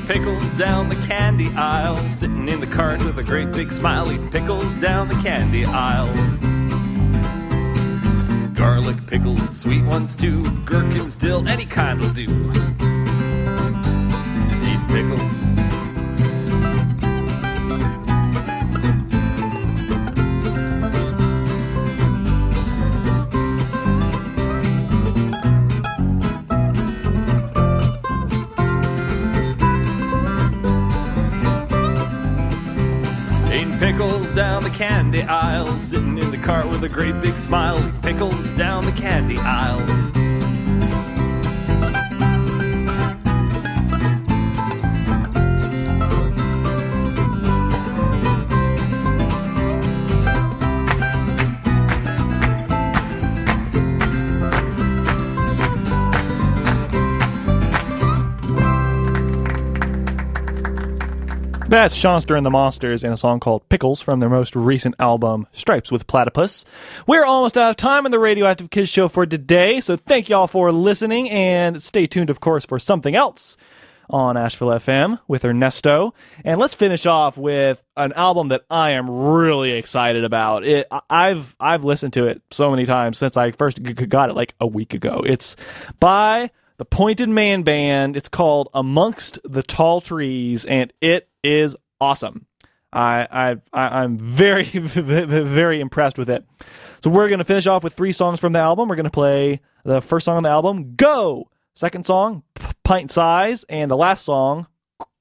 pickles down the candy aisle, sitting in the cart with a great big smile, eating pickles down the candy aisle. Garlic pickles, sweet ones too, gherkins, dill, any kind will do. Eating pickles. Pickles down the candy aisle, sitting in the cart with a great big smile. Pickles down the candy aisle. That's Shonster and the Monsters in a song called Pickles from their most recent album, Stripes with Platypus. We're almost out of time on the Radioactive Kids Show for today, so thank y'all for listening, and stay tuned, of course, for something else on Asheville FM with Ernesto. And let's finish off with an album that I am really excited about. I've listened to it so many times since I first got it like a week ago. It's by the Pointed Man Band. It's called Amongst the Tall Trees, and it is awesome. I'm very, very impressed with it. So we're going to finish off with 3 songs from the album. We're going to play the first song on the album, Go! Second song, Pint Size, and the last song,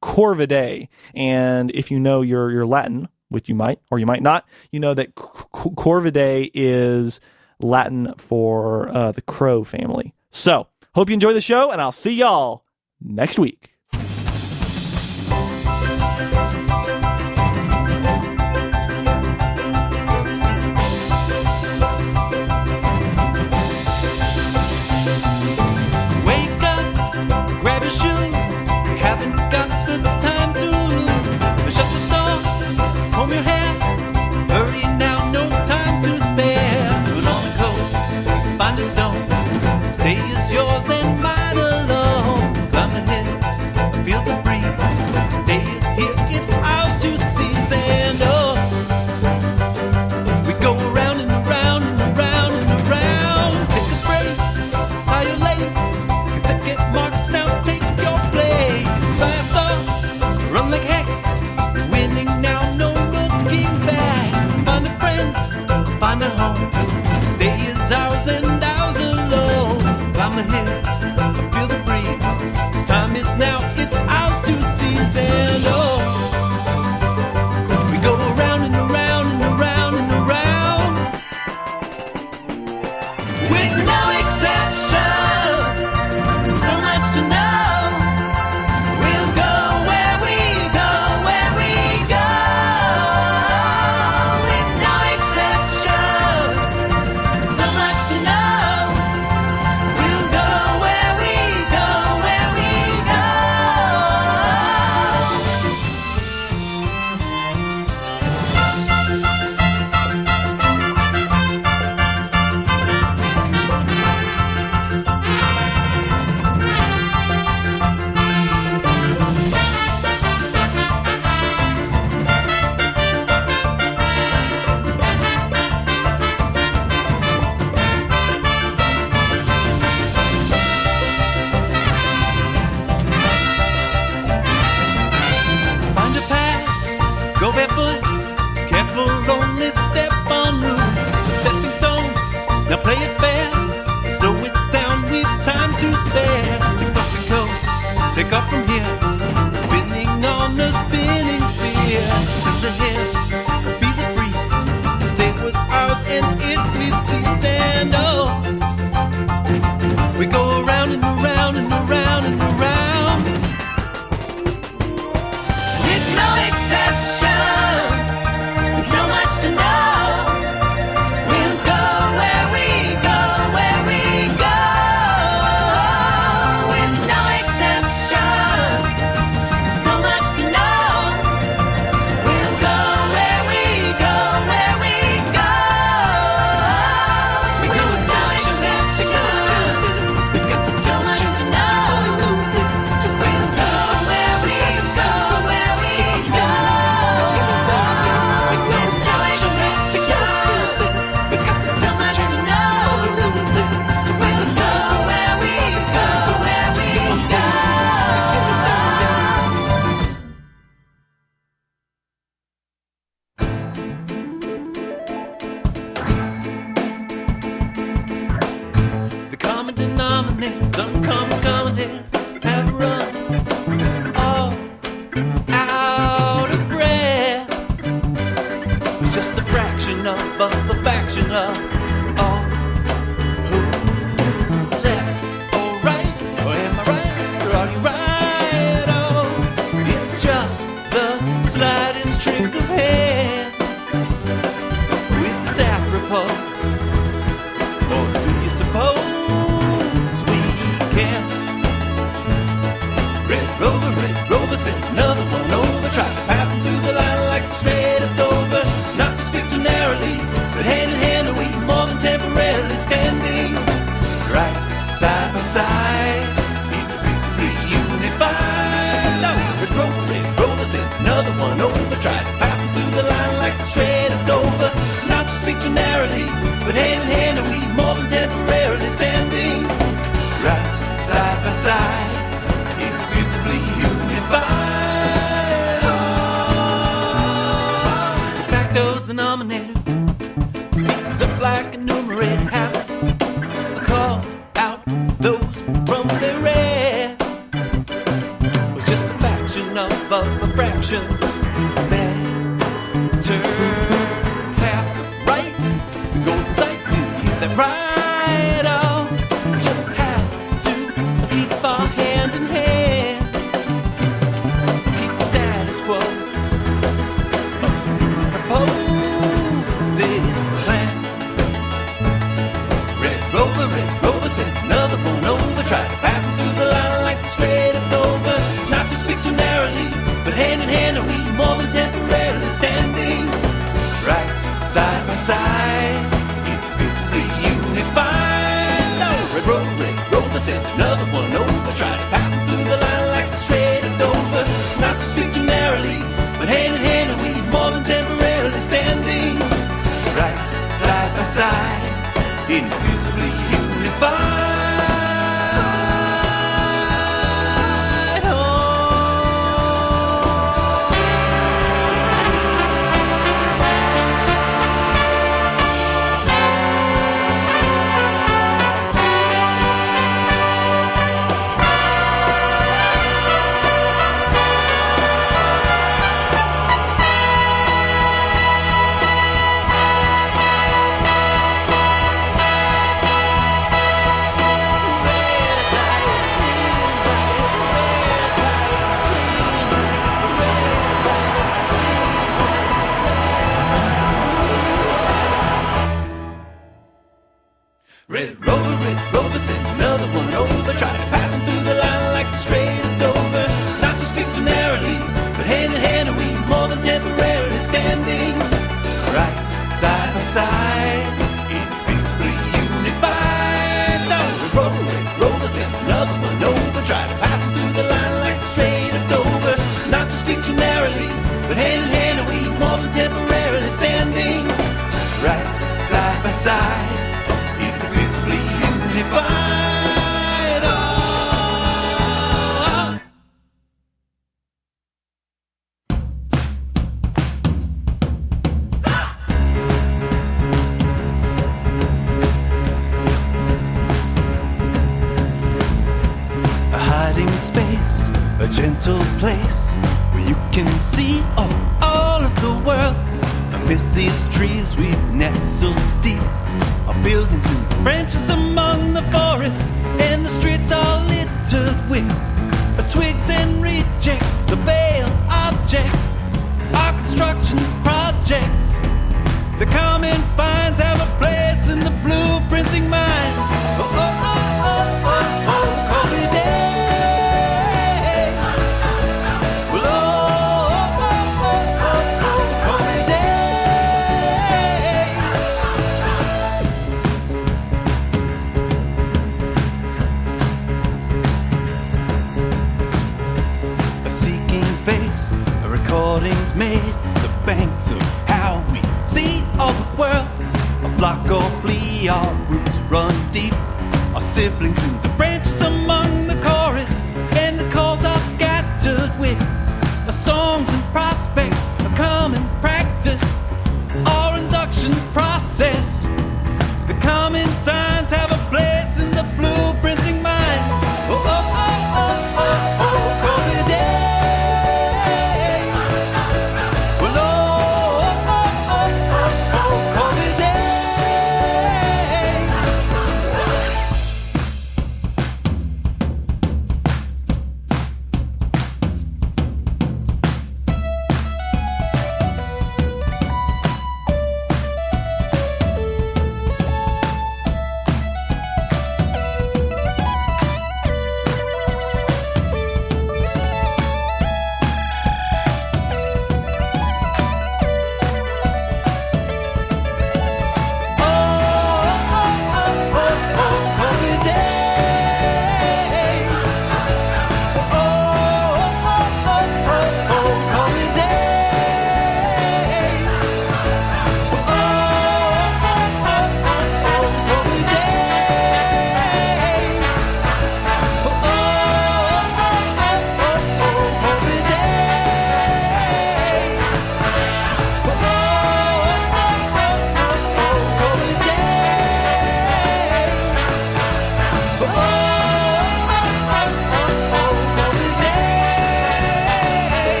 Corvidae. And if you know your Latin, which you might or you might not, you know that Corvidae is Latin for the crow family. So, hope you enjoy the show, and I'll see y'all next week. Stay is yours and mine alone. Climb the hill, feel the breeze. Stay is here, it's ours to seize. And oh, we go around and around and around and around. Take a break, tie your lace. It's a get marked now, take your place. Fast off, run like heck. You're winning now, no looking back. Find a friend, find a home. Stay is ours and ours alone. Climb the hill, feel the breeze. This time is now, it's ours to seize. And oh, we go around and around and around and around. With no exception, so much to know. We'll go where we go, where we go. With no exception, so much to know. We'll go where we go, where we go. Find a path, go barefoot, careful, only step on rules. Stepping stones, now play it fair. Slow it down, we've time to spare. Take off the coat, take off from here. Spinning on a spinning sphere. Set the hill, be the breeze. The state was ours and it we seized. And oh, we go around and around and around and around. With no exception, so much to know. We'll go where we go, where we go. With no exception, so much to know. We'll go where we go, where we go. With no exception, we go commentators, some commentators have run all out of breath. It's just a fraction of a faction of all who's left. Or right, or am I right, or are you right? Oh, it's just the slightest trick of hand. Who is this apropos? Or do you suppose we can? Red Rover, sent another one over. Tried to pass him through the line like the Strait of Dover. Not to speak too narrowly, but hand in hand are we more than temporarily standing right side by side, invisibly unified. No, Red Rover, sent another one over. Tried to pass him through the line like the Strait of Dover. Not to speak too narrowly, but hand in hand are we more than temporarily standing right side by side, invisibly unified. Oh, de facto's the nominator, speaks up like a numerator. Have called out those from the rest. Was just a faction of a fraction. Better half right. Goes in sight, you hit that right. Oh, we just have to keep our hand in hand. Keep the status quo. Opposing plan. Red Rover, sent another one over. Tried to pass him through the line like the Strait of Dover. Not to speak too narrowly, but hand in hand are we more than temporarily standing right side by side, invisibly unified. No, Red Rover, sent another one over. Tried to pass him through the line like the Strait of Dover. Not to speak too narrowly, but hand in hand are we more than temporarily standing right side by side, invisibly unified. Red Rover, sent another one over. Tried to pass him through the line like the Strait of Dover. Not to speak too narrowly, but hand in hand are we more than temporarily standing right side by side, invisibly unified. No, Red Rover, sent another one over. Tried to pass him through the line like the Strait of Dover. Not to speak too narrowly, but hand in hand are we more than temporarily standing right side by side, invisibly unified. Oh. A hiding space, a gentle place where you can see all of the world. Amidst these trees we've nestled deep, our buildings in the branches among the forests, and the streets are littered with twigs and rejects, the veiled objects, our construction projects. The common finds have a place in the blueprinting minds. Oh, oh, oh, oh, oh, oh, call me day. Well, oh, oh, oh, oh, oh, oh, call me day. A seeking face, a recording's made, the banks of how we see all the world. A flock or flee, our roots run deep. Our siblings in the branches among the chorus, and the calls are scattered with the songs and prospects, a common practice, our induction process. The common signs have a place in the blueprinting mind.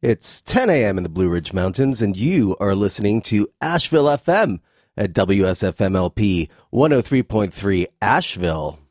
It's 10 a.m. in the Blue Ridge Mountains, and you are listening to Asheville FM at WSFMLP 103.3 Asheville.